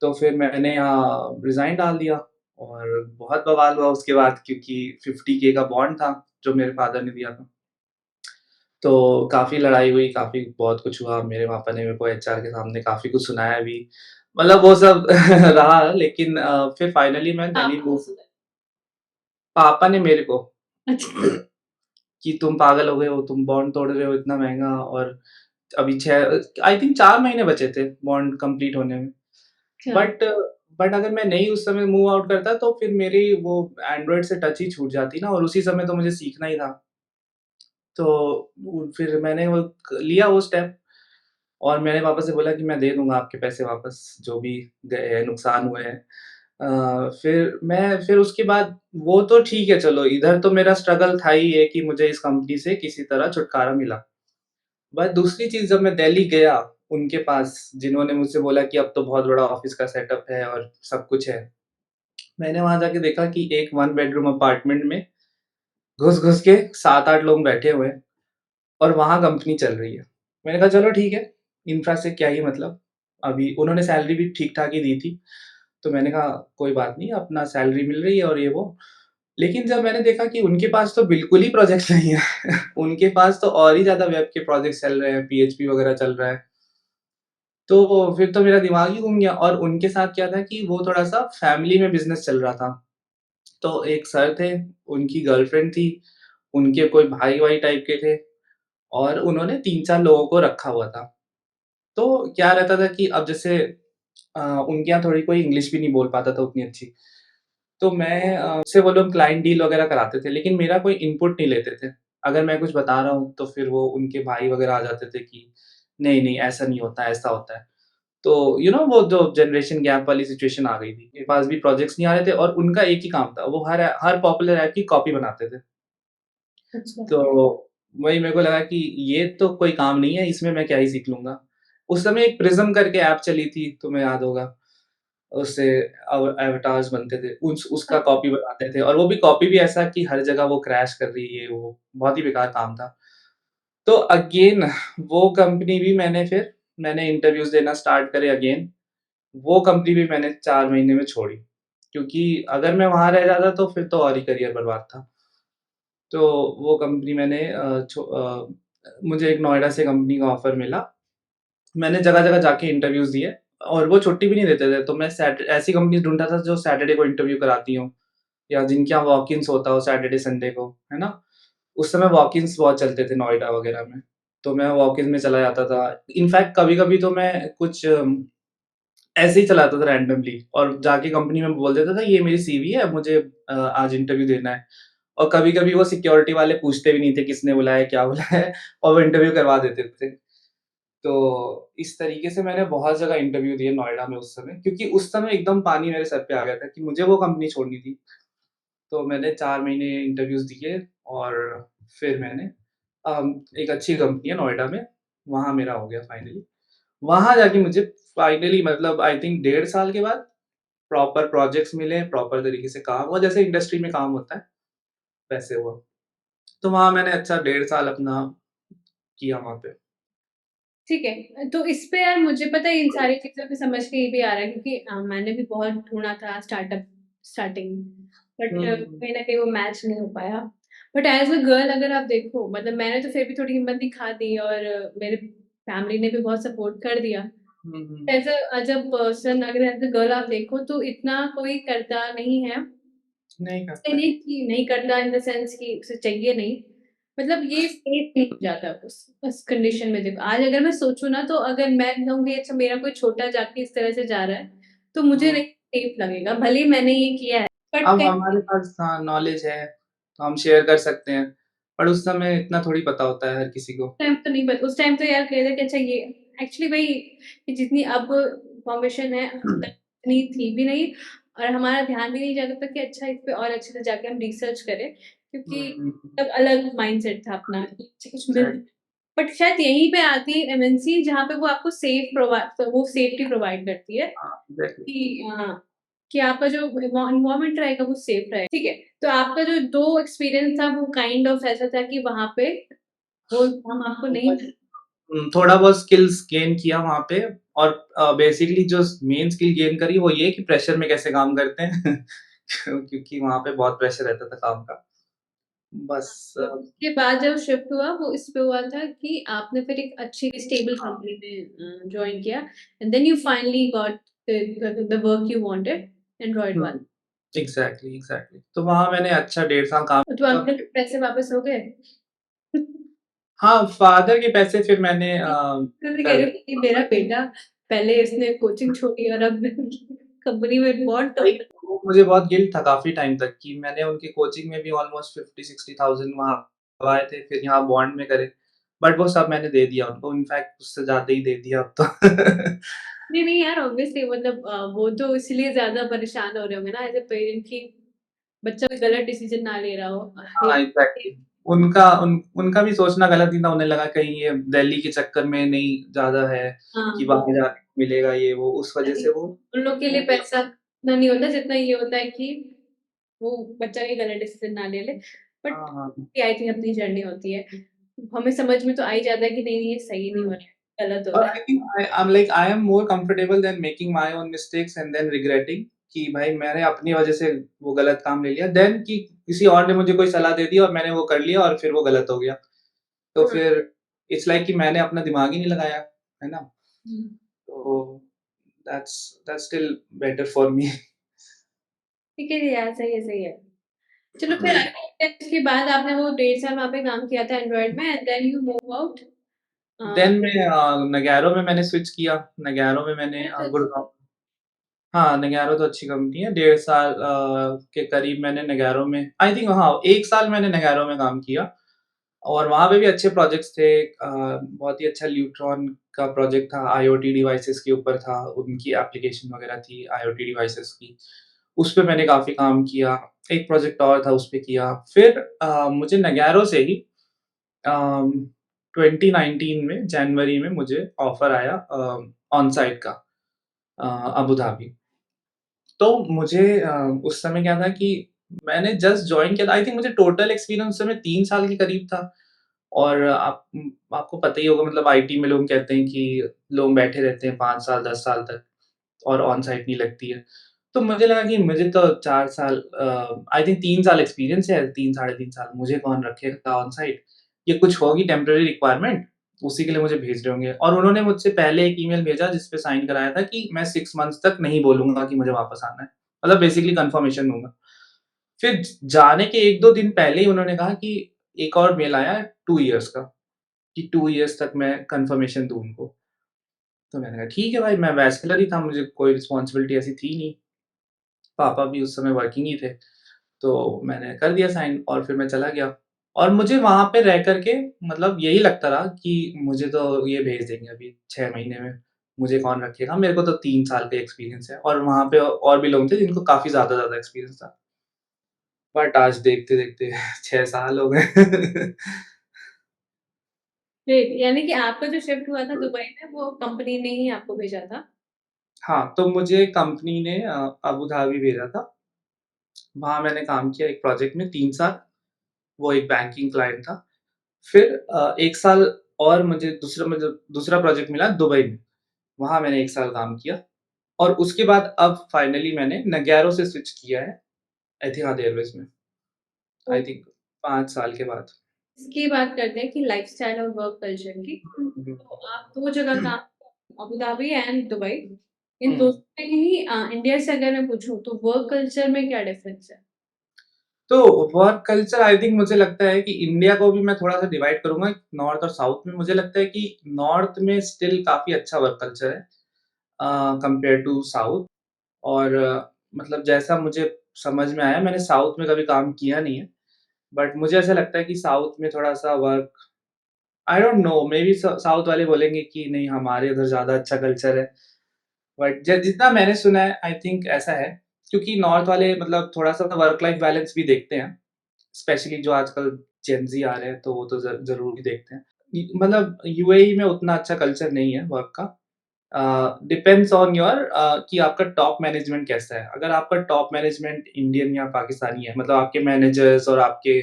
तो फिर मैंने यहाँ रिज़ाइन डाल दिया और बहुत बवाल हुआ उसके बाद क्योंकि 50 के का बॉन्ड था, जो मेरे फादर ने दिया था। तो काफ़ी लड़ाई हुई, काफ़ी बहुत कुछ हुआ, मेरे पापा ने मेरे को एचआर के सामने काफ़ी कुछ सुनाया भी। मतलब वो सब रहा लेकिन फिर फाइनली मैं दिल्ली पापा को मूव सुना पापा ने मेरे को अच्छा, कि तुम पागल हो गए हो, तुम बॉन्ड तोड़ रहे हो इतना महँगा और अभी 6 आई थिंक 4 महीने बचे थे बॉन्ड कंप्लीट होने में। अच्छा। बट बट अगर मैं नहीं उस समय मूव आउट करता तो फिर मेरी वो एंड्रॉइड से टच ही छूट जाती ना, और उसी समय तो मुझे सीखना ही था। तो फिर मैंने वो लिया वो स्टेप, और मैंने पापा से बोला कि मैं दे दूँगा आपके पैसे वापस, जो भी गए हैं, नुकसान हुए हैं। फिर उसके बाद वो तो ठीक है, चलो इधर तो मेरा स्ट्रगल था ही ये कि मुझे इस कंपनी से किसी तरह छुटकारा मिला। बट दूसरी चीज़, जब मैं दिल्ली गया उनके पास, जिन्होंने मुझसे बोला कि अब तो बहुत बड़ा ऑफ़िस का सेटअप है और सब कुछ है। मैंने वहाँ जाके देखा कि एक 1 बेडरूम अपार्टमेंट में घुस-घुस के 7-8 लोग बैठे हुए हैं, और वहाँ कंपनी चल रही है। मैंने कहा चलो ठीक है, इंफ्रा से क्या ही मतलब। अभी उन्होंने सैलरी भी ठीक-ठाक ही दी थी, तो मैंने कहा कोई बात नहीं, अपना सैलरी मिल रही है और ये वो। लेकिन जब मैंने देखा कि उनके पास तो बिल्कुल ही प्रोजेक्ट्स नहीं है, उनके पास तो और ही ज़्यादा वेब के प्रोजेक्ट्स चल रहे हैं, पीएचपी वगैरह चल रहा है। तो फिर तो मेरा दिमाग ही घूम गया, और उनके साथ क्या था कि वो थोड़ा-सा फैमिली में बिज़नेस चल रहा था। तो एक सर थे, उनकी गर्लफ्रेंड थी, उनके कोई भाई-वाई टाइप के थे, और उन्होंने 3-4 लोगों को रखा हुआ था। तो क्या रहता था कि अब जैसे उनके यहाँ थोड़ी कोई इंग्लिश भी नहीं बोल पाता था उतनी अच्छी। तो मैं उससे वो लोग क्लाइंट डील वगैरह कराते थे, लेकिन मेरा कोई इनपुट नहीं लेते थे। अगर मैं कुछ बता रहा हूँ, तो फिर वो उनके भाई वगैरह आ जाते थे कि नहीं-नहीं ऐसा नहीं होता, ऐसा होता है। तो वो जो जनरेशन गैप वाली सिचुएशन आ गई थी। मेरे पास भी प्रोजेक्ट्स नहीं आ रहे थे, और उनका एक ही काम था, वो हर पॉपुलर ऐप की कॉपी बनाते थे। अच्छा। तो वही मेरे को लगा कि ये तो कोई काम नहीं है, इसमें मैं क्या ही सीख लूँगा। उस समय एक प्रिज़्म करके ऐप चली थी, तुम्हें याद होगा। उससे अवतार्स बनते थे, उसका कॉपी बनाते थे, और वो भी कॉपी भी ऐसा कि हर जगह वो क्रैश कर रही है, वो बहुत ही बेकार काम था। तो अगेन वो कंपनी भी मैंने इंटरव्यूज़ देना स्टार्ट करे अगेन। वो कंपनी भी मैंने 4 महीने में छोड़ी, क्योंकि अगर मैं वहाँ रह जाता तो फिर तो और ही करियर बर्बाद था। तो वो कंपनी मुझे एक नोएडा से कंपनी का ऑफ़र मिला। मैंने जगह-जगह जाके इंटरव्यूज़ दिए, और वो छुट्टी भी नहीं देते थे, तो मैं ऐसी कंपनीज़ ढूँढता था जो सैटरडे को इंटरव्यू कराती हों, या जिनके यहाँ वॉक-इन्स होता हो सैटरडे संडे को, है ना? उस समय वॉक-इन्स बहुत चलते थे नोएडा वगैरह में, तो मैं वॉक-इन में चला जाता था। इनफैक्ट कभी-कभी तो मैं कुछ ऐसे ही चलाता था रैंडमली, और जाके कंपनी में बोल देता था ये मेरी सीवी है, मुझे आज इंटरव्यू देना है। और कभी-कभी वो सिक्योरिटी वाले पूछते भी नहीं थे किसने बुलाया है, क्या बुलाया है, और वो इंटरव्यू करवा देते थे। तो इस तरीके से मैंने बहुत जगह इंटरव्यू दिए नोएडा में उस समय, क्योंकि उस समय एकदम पानी मेरे सर पे आ गया था कि मुझे वो कंपनी छोड़नी थी। तो मैंने 4 महीने इंटरव्यूज़ दिए, और फिर मैंने एक अच्छी कंपनी है नोएडा में, वहाँ मेरा हो गया फाइनली। वहाँ जाके मुझे फाइनली, मतलब आई थिंक 1.5 साल के बाद प्रॉपर प्रोजेक्ट्स मिले, प्रॉपर तरीके से काम हुआ, जैसे इंडस्ट्री में काम होता है, वैसे हुआ। तो वहाँ मैंने अच्छा 1.5 साल अपना किया वहाँ पे। ठीक है, तो इस पे यार मुझे पता है इन सारी चीज़ों पे समझ के ये भी आ रहा है, क्योंकि मैंने भी बहुत ढूँढा था स्टार्टिंग, बट हुँ, हुँ, कहीं न कहीं वो मैच नहीं हो पाया। बट एज़ अ गर्ल अगर आप देखो, मतलब मैंने तो फिर भी थोड़ी हिम्मत दिखा दी, और मेरे फैमिली ने भी बहुत सपोर्ट कर दिया। हुँ, हुँ। एज़ अ पर्सन अगर एज़ अ गर्ल आप देखो तो इतना कोई करता नहीं है। नहीं ऐसे करता है। नहीं कि नहीं करता इन द सेंस कि उसे चाहिए नहीं, मतलब ये सेफ नहीं हो जाता उस कंडीशन में। देखो आज अगर मैं सोचूँ ना, तो अगर मैं कहूँगी अच्छा मेरा कोई छोटा जाके इस तरह से जा रहा है, तो मुझे हुँ। नहीं सेफ लगेगा, भले ही मैंने ये किया है। बट अब कहीं हमारे पास हाँ, नॉलेज है, तो हम शेयर कर सकते हैं, पर उस समय इतना थोड़ी पता होता है हर किसी को। टाइम तो नहीं, बट उस टाइम तो यार कह रहे कि अच्छा ये एक्चुअली वही कि जितनी अब इन्फॉर्मेशन है उतनी थी भी नहीं, और हमारा ध्यान भी नहीं जाता था कि अच्छा इस पे और अच्छे से जाके हम रिसर्च करें, क्योंकि हुँ, हुँ, हुँ। तब अलग माइंडसेट था अपना कि अच्छा कुछ मिल। एग्ज़ैक्ट बट शायद यहीं पे आती है एमएनसी, जहाँ पे वो आपको वो सेफ्टी प्रोवाइड करती है हाँ, एग्ज़ैक्टली। कि कि आपका जो एनवायरनमेंट रहेगा वो सेफ रहेगा। ठीक है, तो आपका जो 2 एक्सपीरियंस था वो काइंड ऑफ ऐसा था कि वहाँ पे वो हम आपको नहीं। थोड़ा बहुत स्किल्स गेन किया वहाँ पे, और बेसिकली जो मेन स्किल गेन करी वो ये कि प्रेशर में कैसे काम करते हैं, क्योंकि वहाँ पे बहुत प्रेशर रहता था काम का। बस तो उसके बाद जब शिफ्ट हुआ वो इस पे हुआ था कि आपने फिर एक अच्छी स्टेबल हाँ। कंपनी में जॉइन किया, and then you finally got the work you wanted, Android हुँ, वाला। एग्ज़ैक्टली। तो वहाँ मैंने अच्छा 1.5 साल काम तो किया। आपके पैसे वापस हो गए? हाँ, फादर के पैसे फिर मैंने मैं कह कर रही हूँ कि मेरा बेटा पहले इसने कोचिंग छोड़ी और अब कंपनी में बॉन्ड तो भाई वो मुझे बहुत गिल्ट था काफ़ी टाइम तक कि मैंने उनकी कोचिंग में भी ऑलमोस्ट 50-60,000 वहाँ गँवाए थे, फिर यहाँ बॉन्ड में करे। बट वो सब मैंने दे दिया उनको, इनफैक्ट उससे ज़्यादा ही दे दिया अब तो। नहीं, नहीं यार ऑब्वियसली मतलब वो तो इसलिए ज़्यादा परेशान हो रहे होंगे ना एज़ अ पेरेंट कि बच्चा कोई गलत डिसीज़न ना ले रहा हो। हाँ, एग्ज़ैक्टली। उनका भी सोचना गलत नहीं था, उन्हें लगा कहीं ये दिल्ली के चक्कर में नहीं ज़्यादा है कि हाँ, वहाँ जाके मिलेगा ये वो, उस वज़ह से वो उन लोग के लिए पैसा इतना नहीं होता जितना ये होता है कि वो बच्चा कोई गलत डिसीज़न ना ले ले। बट हाँ, हाँ। आई थिंक अपनी जर्नी होती है। हमें समझ में तो आ ही जाता है कि नहीं, नहीं ये सही नहीं हो रहा है, गलत हो और रहा है। I think I am more comfortable then making my own mistakes and then regretting कि भाई मैंने अपनी वज़ह से वो गलत काम ले लिया, देन कि किसी और ने मुझे कोई सलाह दे दी और मैंने वो कर लिया और फिर वो गलत हो गया। तो हाँ। फिर इट्स लाइक कि मैंने अपना दिमाग ही नहीं लगाया, है ना? हुँ। तो that's still better for me. ठीक है यार, सही है, सही है। चलो फिर इसके बाद आपने वो 1.5 साल वहाँ पे काम किया था एंड्रॉइड में and then you move out then मैं नगैरो में मैंने स्विच किया। नगैरो में मैंने गुड़गाँव हाँ, नगैरो तो अच्छी कंपनी है। 1.5 साल के करीब मैंने नगैरो में आई थिंक हाँ, 1 साल मैंने नगैरो में काम किया और वहाँ पे भी अच्छे प्रोजेक्ट्स थे। बहुत ही अच्छा ल्यूट्रॉन का प्रोजेक्ट था, आईओटी डिवाइसेज़ के ऊपर था, उनकी एप्लीकेशन वगैरह थी आईओटी डिवाइसेज़ की। उस पे मैंने काफ़ी काम किया। एक प्रोजेक्ट और था, उस पे किया। फिर मुझे नगैरो से ही अम, 2019 में जनवरी में मुझे ऑफ़र आया ऑन साइट का अ, अबू धाबी। तो मुझे उस समय क्या था कि मैंने जस्ट जॉइन किया था आई थिंक मुझे टोटल एक्सपीरियंस उस समय 3 साल के करीब था और आपको पता ही होगा मतलब आईटी में लोग कहते हैं कि लोग बैठे रहते हैं 5 साल, 10 साल तक और ऑन साइट नहीं लगती है। तो मुझे लगा कि मुझे तो 4 साल आई थिंक 3 साल एक्सपीरियंस है, 3 साढ़े 3 साल, मुझे कौन रखेगा ऑन साइट? ये कुछ होगी टेम्परेरी रिक्वायरमेंट, उसी के लिए मुझे भेज रहे होंगे और उन्होंने मुझसे पहले एक ईमेल भेजा जिस पे साइन कराया था कि मैं 6 मंथ्स तक नहीं बोलूँगा कि मुझे वापस आना है। मतलब बेसिकली कन्फर्मेशन दूँगा। फिर जाने के 1-2 दिन पहले ही उन्होंने कहा कि एक और मेल आया है 2 इयर्स का, कि 2 इयर्स तक मैं कन्फर्मेशन दूँ उनको। तो मैंने कहा ठीक है भाई, मैं बैचलर ही था, मुझे कोई रिस्पॉन्सिबिलिटी ऐसी थी नहीं। पापा भी उस समय वर्किंग ही थे, तो मैंने कर दिया साइन और फिर मैं चला गया। और मुझे वहाँ पे रह कर के मतलब यही लगता रहा कि मुझे तो ये भेज देंगे अभी 6 महीने में, मुझे कौन रखेगा? मेरे को तो 3 साल का एक्सपीरियंस है और वहाँ पे और भी लोग थे जिनको काफ़ी ज़्यादा एक्सपीरियंस था। बट आज देखते-देखते 6 साल हो गए। ग्रेट, यानी कि आपका जो शिफ्ट हुआ था दुबई में वो कंपनी ने ही आपको भेजा था? हाँ, तो मुझे कंपनी ने अबू धाबी भेजा था। वहाँ मैंने काम किया एक प्रोजेक्ट में 3 साल, वो एक बैंकिंग क्लाइंट था। फिर 1 साल और मुझे दूसरा प्रोजेक्ट मिला दुबई में, वहाँ मैंने 1 साल काम किया और उसके बाद अब फाइनली मैंने नगैरो से स्विच किया है एतिहाद एयरवेज़ में, तो आई थिंक 5 साल के बाद। इसकी बात करते हैं कि लाइफ़स्टाइल और वर्क कल्चर की। हुँ, तो आप 2 जगह काम अबू धाबी एंड दुबई, इन हुँ। दोनों में ही इंडिया से अगर मैं पूछूँ तो वर्क कल्चर में क्या डिफरेंस है? तो वर्क कल्चर आई थिंक मुझे लगता है कि इंडिया को भी मैं थोड़ा-सा डिवाइड करूँगा नॉर्थ और साउथ में। मुझे लगता है कि नॉर्थ में स्टिल काफ़ी अच्छा वर्क कल्चर है कंपेयर टू साउथ और मतलब जैसा मुझे समझ में आया, मैंने साउथ में कभी काम किया नहीं है, बट मुझे ऐसा लगता है कि साउथ में थोड़ा-सा work I don't know may be south वाले बोलेंगे कि नहीं हमारे उधर ज़्यादा अच्छा कल्चर है, बट ज जितना मैंने सुना है आई थिंक ऐसा है, क्योंकि नॉर्थ वाले मतलब थोड़ा-सा वर्क लाइफ बैलेंस भी देखते हैं। स्पेशली जो आजकल जेन ज़ी आ रहे हैं, तो वो तो ज़रूर ही देखते हैं। मतलब यूएई में उतना अच्छा कल्चर नहीं है वर्क का। डिपेंड्स ऑन योर कि आपका टॉप मैनेजमेंट कैसा है। अगर आपका टॉप मैनेजमेंट इंडियन या पाकिस्तानी है, मतलब आपके मैनेजर्स और आपके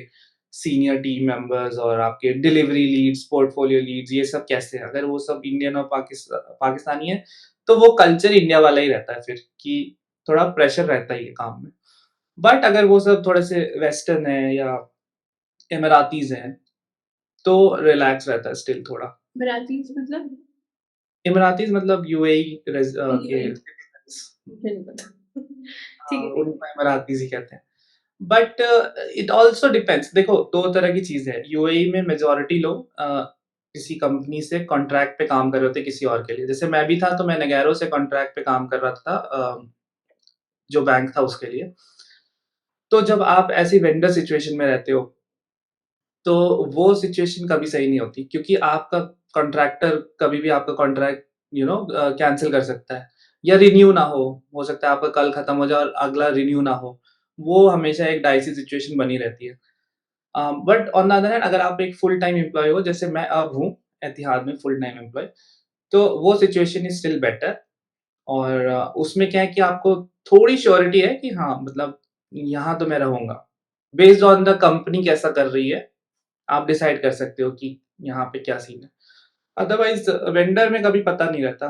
सीनियर टीम मेंबर्स और आपके डिलीवरी लीड्स, पोर्टफोलियो लीड्स ये सब कैसे हैं? अगर वो सब इंडियन और पाकिस्तानी है, तो वो कल्चर इंडिया वाला ही रहता है फिर कि थोड़ा प्रेशर रहता ही है काम में। बट अगर वो सब थोड़े से वेस्टर्न है या इमरातीज़ हैं, तो रिलैक्स रहता है स्टिल थोड़ा। मराठीज़ मतलब? इमरातीज़ मतलब यूएई के यूएई सिटीज़न्स मुझे नहीं पता। ठीक है, ठीक है। उनको इमरातीज़ ही कहते हैं। बट इट ऑल्सो डिपेंड्स देखो 2 तरह की चीज़ है। यूएई में मेजॉरिटी लोग किसी कंपनी से कॉन्ट्रैक्ट पे काम कर रहे होते हैं किसी और के लिए। जैसे मैं भी था तो मैं नगैरो से कॉन्ट्रैक्ट पे काम कर रहा था जो बैंक था उसके लिए। तो जब आप ऐसी वेंडर सिचुएशन में रहते हो, तो वो सिचुएशन कभी सही नहीं होती क्योंकि आपका कॉन्ट्रैक्टर कभी भी आपका कॉन्ट्रैक्ट कैंसल कर सकता है या रिन्यू ना हो सकता है आपका कल खत्म हो जाए और अगला रिन्यू ना हो। वो हमेशा एक डाइसी सिचुएशन बनी रहती है। But on the other hand अगर आप एक फुल टाइम एम्प्लॉयी हो जैसे मैं अब हूँ, एतिहाद में फुल टाइम एम्प्लॉयी, तो वो सिचुएशन इज़ स्टिल बेटर और उसमें क्या है कि आपको थोड़ी श्योरिटी है कि हाँ, मतलब यहाँ तो मैं रहूँगा। बेस्ड ऑन द कंपनी कैसा कर रही है, आप डिसाइड कर सकते हो कि यहाँ पे क्या सीन है। अदरवाइज़ वेंडर में कभी पता नहीं रहता,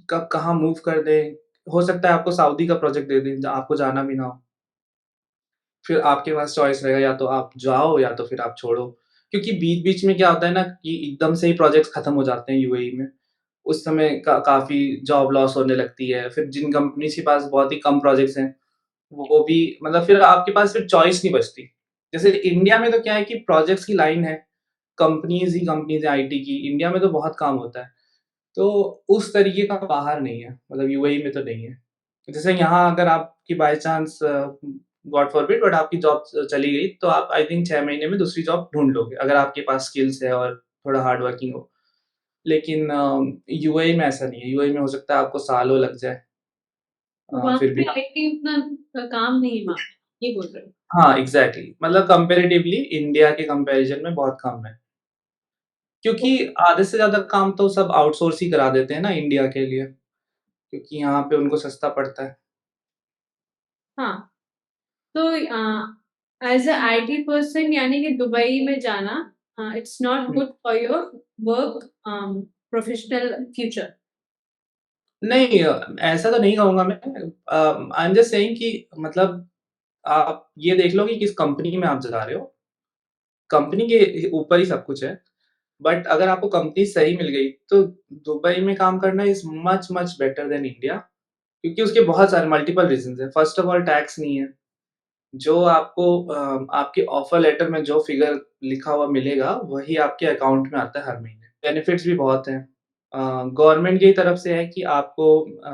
कब कहाँ मूव कर दें। हो सकता है आपको सऊदी का प्रोजेक्ट दे दें, आपको जाना भी ना हो। फिर आपके पास चॉइस रहेगा या तो आप जाओ या तो फिर आप छोड़ो। क्योंकि बीच-बीच में क्या होता है ना कि एकदम से ही प्रोजेक्ट्स खत्म हो जाते हैं यूएई में। उस समय काफ़ी जॉब लॉस होने लगती है। फिर जिन कंपनीज़ के पास बहुत ही कम प्रोजेक्ट्स हैं, वो भी मतलब फिर आपके पास फिर चॉइस नहीं बचती। जैसे इंडिया में तो क्या है कि प्रोजेक्ट्स की लाइन है, कंपनीज़ ही कंपनीज़ हैं आईटी की, इंडिया में तो बहुत काम होता है। तो उस तरीके का बाहर नहीं है, मतलब यूएई में तो नहीं है। जैसे यहाँ अगर आपकी by chance God forbid but आपकी जॉब चली गई, तो आप आई थिंक 6 महीने में दूसरी जॉब ढूँढ लोगे, अगर आपके पास स्किल्स है और थोड़ा हार्ड वर्किंग हो। लेकिन यूएई में ऐसा नहीं है, यूएई में हो सकता है आपको सालों लग जाए वहाँ फिर पे भी आप आईटी उतना काम नहीं है, ये बोल रहे हो? हाँ, एग्ज़ैक्टली मतलब कंपैरेटिवली इंडिया के कंपैरिज़न में बहुत कम है। क्योंकि आधे से ज़्यादा काम तो सब आउटसोर्स ही करा देते हैं ना इंडिया के लिए, क्योंकि यहाँ पे उनको सस्ता पड़ता है। हाँ, तो एज़ अ आईटी पर्सन यानी कि दुबई में जाना it's not hmm. Good for your work professional future. नहीं ऐसा तो नहीं कहूँगा मैं। आई एम जस्ट सेइंग कि मतलब आप ये देख लो कि किस कंपनी में आप जा रहे हो। कंपनी के ऊपर ही सब कुछ है। बट अगर आपको कंपनी सही मिल गई, तो दुबई में काम करना is much much better than India क्योंकि उसके बहुत सारे मल्टीपल रीज़न्स हैं। फर्स्ट ऑफ ऑल टैक्स नहीं है। जो आपको आपके ऑफर लेटर में जो फिगर लिखा हुआ मिलेगा, वही आपके अकाउंट में आता है हर महीने। बेनिफिट्स भी बहुत हैं। गवर्नमेंट की तरफ से है कि आपको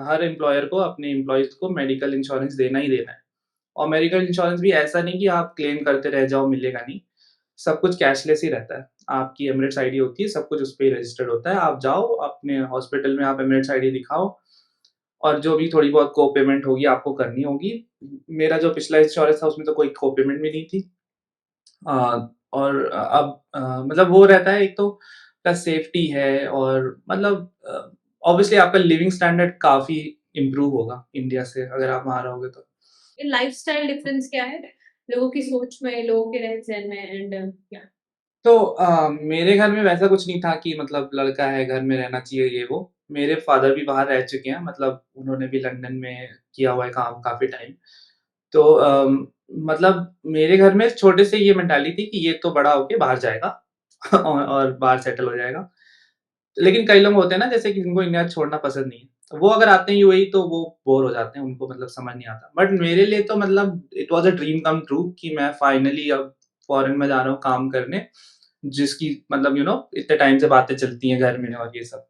हर एम्प्लॉयर को अपने एम्प्लॉइज़ को मेडिकल इंश्योरेंस देना ही देना है। और मेडिकल इंश्योरेंस भी ऐसा नहीं कि आप क्लेम करते रह जाओ, मिलेगा नहीं। सब कुछ कैशलेस ही रहता है। आपकी एमिरेट्स आईडी होती है, सब कुछ उस पे ही रजिस्टर्ड होता है। आप जाओ, अपने हॉस्पिटल में आप एमिरेट्स आईडी दिखाओ और जो भी थोड़ी बहुत को-पेमेंट होगी आपको करनी होगी। मेरा जो पिछला इंश्योरेंस था उसमें तो कोई को-पेमेंट भी नहीं थी। और अब मतलब वो रहता है एक तो प्लस सेफ्टी है और मतलब ऑब्वियसली आपका लिविंग स्टैंडर्ड काफ़ी इम्प्रूव होगा इंडिया से अगर आप वहाँ रहोगे तो। ये लाइफ़स्टाइल डिफरेंस क्या है? लोगों की सोच में, लोगों के रहन-सहन में एंड क्या? तो मेरे घर में वैसा कुछ नहीं था कि मतलब लड़का है घर में रहना चाहिए ये वो। मेरे फादर भी बाहर रह चुके हैं मतलब उन्होंने भी लंदन में किया हुआ है काम काफ़ी टाइम। तो मतलब मेरे घर में छोटे से ये मेंटालिटी थी कि ये तो बड़ा होके बाहर जाएगा और बाहर सेटल हो जाएगा। लेकिन कई लोग होते हैं ना जैसे कि जिनको इंडिया छोड़ना पसंद नहीं है। तो वो अगर आते हैं यूएई तो वो बोर हो जाते हैं, उनको मतलब समझ नहीं आता। बट मेरे लिए तो मतलब it was a dream come true कि मैं फाइनली अब फॉरेन में जा रहा हूँ काम करने, जिसकी मतलब इतने टाइम से बातें चलती हैं घर में और ये सब।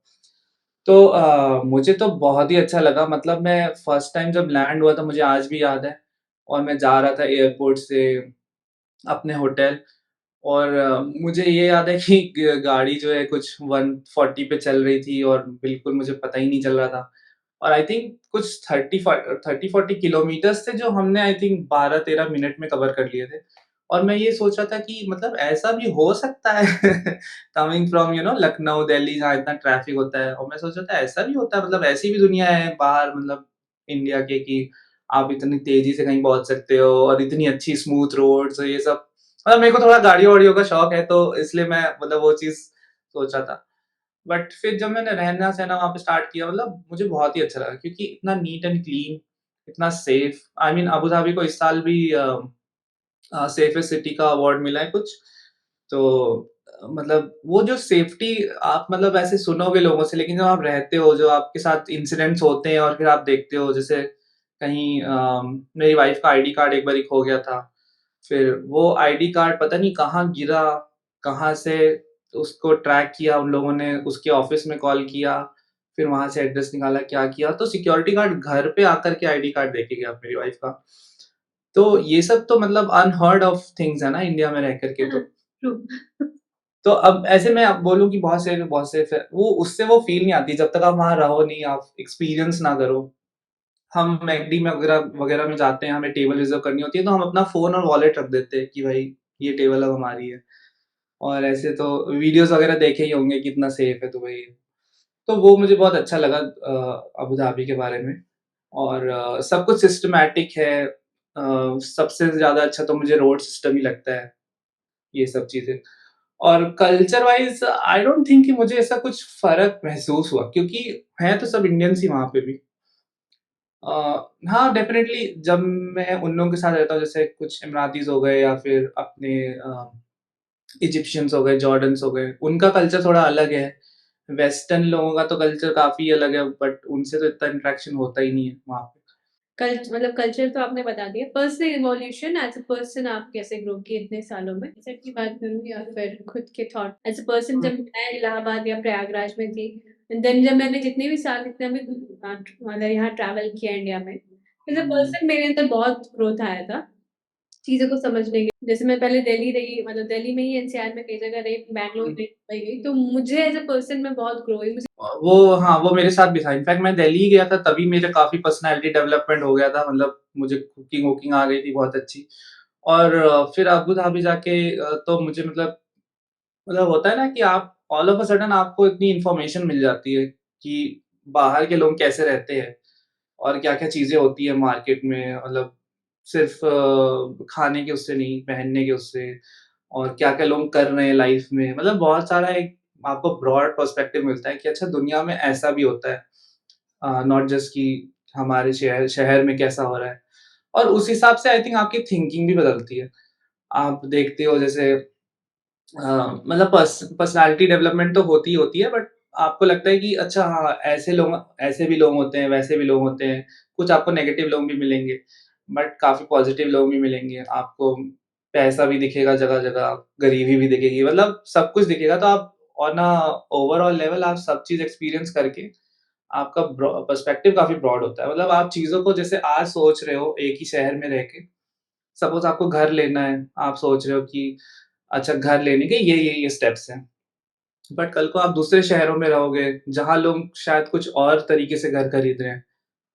तो मुझे तो बहुत ही अच्छा लगा मतलब मैं फर्स्ट टाइम जब लैंड हुआ था मुझे आज भी याद है और मैं जा रहा था एयरपोर्ट से अपने होटल और मुझे ये याद है कि ग गाड़ी जो है कुछ 140 पे चल रही थी और बिल्कुल मुझे पता ही नहीं चल रहा था। और आई थिंक कुछ 30-40 किलोमीटर्स थे जो हमने आई थिंक 12-13 मिनट में कवर कर लिए थे। और मैं ये सोच रहा था कि मतलब ऐसा भी हो सकता है कमिंग फ्रॉम लखनऊ, दिल्ली जहाँ इतना ट्रैफिक होता है और मैं सोच रहा था ऐसा भी होता है मतलब ऐसी भी दुनिया है बाहर मतलब इंडिया के कि आप इतनी तेज़ी से कहीं पहुँच सकते हो और इतनी अच्छी स्मूथ रोड्स ये सब। मतलब मेरे को थोड़ा गाड़ियों-वाड़ियों का शौक है तो इसलिए मैं मतलब वो चीज़ सोचा था। बट फिर जब मैंने रहना-सहना वहाँ पे स्टार्ट किया मतलब मुझे बहुत ही अच्छा लगा क्योंकि इतना नीट एंड क्लीन, इतना safe I mean Abu Dhabi को इस साल भी सेफेस्ट सिटी का अवार्ड मिला है कुछ। तो मतलब वो जो सेफ्टी आप मतलब ऐसे सुनोगे लोगों से लेकिन जब आप रहते हो, जो आपके साथ इंसिडेंट्स होते हैं और फिर आप देखते हो जैसे कहीं मेरी वाइफ़ का आईडी कार्ड एक बारी खो गया था। फिर वो आईडी कार्ड पता नहीं कहाँ गिरा, कहाँ से उसको ट्रैक किया उन लोगों ने, उसके ऑफ़िस में कॉल किया, फिर वहाँ से एड्रेस निकाला, क्या किया, तो सिक्योरिटी गार्ड घर पे आकर के आईडी कार्ड देके गया मेरी वाइफ का। तो ये सब तो मतलब अनहर्ड ऑफ थिंग्स है ना इंडिया में रह कर के तो। ट्रू। तो अब ऐसे में आप बोलूँ कि बहुत से फिर वो उससे वो फ़ील नहीं आती जब तक आप वहाँ रहो नहीं, आप एक्सपीरियंस ना करो। हम मैकडी में वगैरह वगैरह में जाते हैं, हमें टेबल रिज़र्व करनी होती है, तो हम अपना फ़ोन और वॉलेट रख देते हैं कि भाई ये टेबल अब हमारी है। और ऐसे तो वीडियोज़ वगैरह देखे ही होंगे कितना सेफ है दुबई। तो वो मुझे बहुत अच्छा लगा अबू धाबी के बारे में। और सब कुछ सिस्टमैटिक है। सबसे ज़्यादा अच्छा तो मुझे रोड सिस्टम ही लगता है, ये सब चीज़ें। और culture wise I don't think कि मुझे ऐसा कुछ फ़र्क महसूस हुआ क्योंकि हैं तो सब इंडियंस ही वहाँ पे भी। अ, हाँ, डेफ़िनेटली जब मैं उन लोगों के साथ रहता हूँ जैसे कुछ इमरातीज़ हो गए या फिर अपने इजिप्शियंस हो गए, जॉर्डन्स हो गए, उनका कल्चर थोड़ा अलग है। वेस्टर्न लोगों का तो कल्चर काफ़ी अलग है बट उनसे तो इतना इंटरेक्शन होता ही नहीं है वहाँ पे। मतलब कल्चर तो आपने बता दिया। Personal evolution as a person आप कैसे ग्रो किए इतने सालों में? सेट की बात करूँ या फिर खुद के थॉट एज़ अ पर्सन हुँ, जब मैं इलाहाबाद या प्रयागराज में थी, देन जब मैंने जितने भी साल इतना भी मतलब यहाँ ट्रैवल किया इंडिया में, एज़ अ हुँ, पर्सन मेरे अंदर बहुत ग्रोथ आया था। चीज़ों को समझने के जैसे मैं पहले दिल्ली रही मतलब दिल्ली में ही एनसीआर में कई जगह रही, बैंगलोर हुँ। रही, मुंबई गई, तो मुझे एज़ अ पर्सन मैं बहुत ग्रो हुई। मुझे वो हाँ, वो मेरे साथ भी था। इनफैक्ट मैं दिल्ली गया था तभी मेरे काफ़ी पर्सनैलिटी डेवलपमेंट हो गया था मतलब मुझे कुकिंग-वुकिंग आ गई थी बहुत अच्छी। और फिर अबू धाबी जाके तो मुझे मतलब होता है ना कि आप ऑल ऑफ अ सडन आपको इतनी इन्फॉर्मेशन मिल जाती है कि बाहर के लोग कैसे रहते हैं और क्या-क्या चीज़ें होती हैं मार्केट में मतलब सिर्फ़ खाने के उससे नहीं, पहनने के उससे और क्या-क्या लोग कर रहे हैं लाइफ़ में। मतलब बहुत सारा एक आपको ब्रॉड पर्सपेक्टिव मिलता है कि अच्छा दुनिया में ऐसा भी होता है। नॉट जस्ट कि हमारे शहर शहर में कैसा हो रहा है। और उस हिसाब से आई थिंक आपकी थिंकिंग भी बदलती है। आप देखते हो जैसे मतलब पर्सनैलिटी डेवलपमेंट तो होती है बट आपको लगता है कि अच्छा हाँ, ऐसे भी लोग होते हैं, वैसे भी लोग होते हैं। कुछ आपको नेगेटिव लोग भी मिलेंगे, बट काफ़ी पॉज़िटिव लोग भी मिलेंगे। आपको पैसा भी दिखेगा जगह-जगह, गरीबी भी दिखेगी, मतलब सब कुछ दिखेगा तो आप ऑन अ ओवरऑल लेवल आप सब चीज़ एक्सपीरियंस करके आपका पर्सपेक्टिव काफ़ी ब्रॉड होता है। मतलब आप चीज़ों को जैसे आज सोच रहे हो एक ही शहर में रह के, सपोज़ आपको घर लेना है, आप सोच रहे हो कि अच्छा घर लेने के ये स्टेप्स हैं। बट कल को आप दूसरे शहरों में रहोगे, जहाँ लोग शायद कुछ और तरीके से घर खरीद रहे हैं,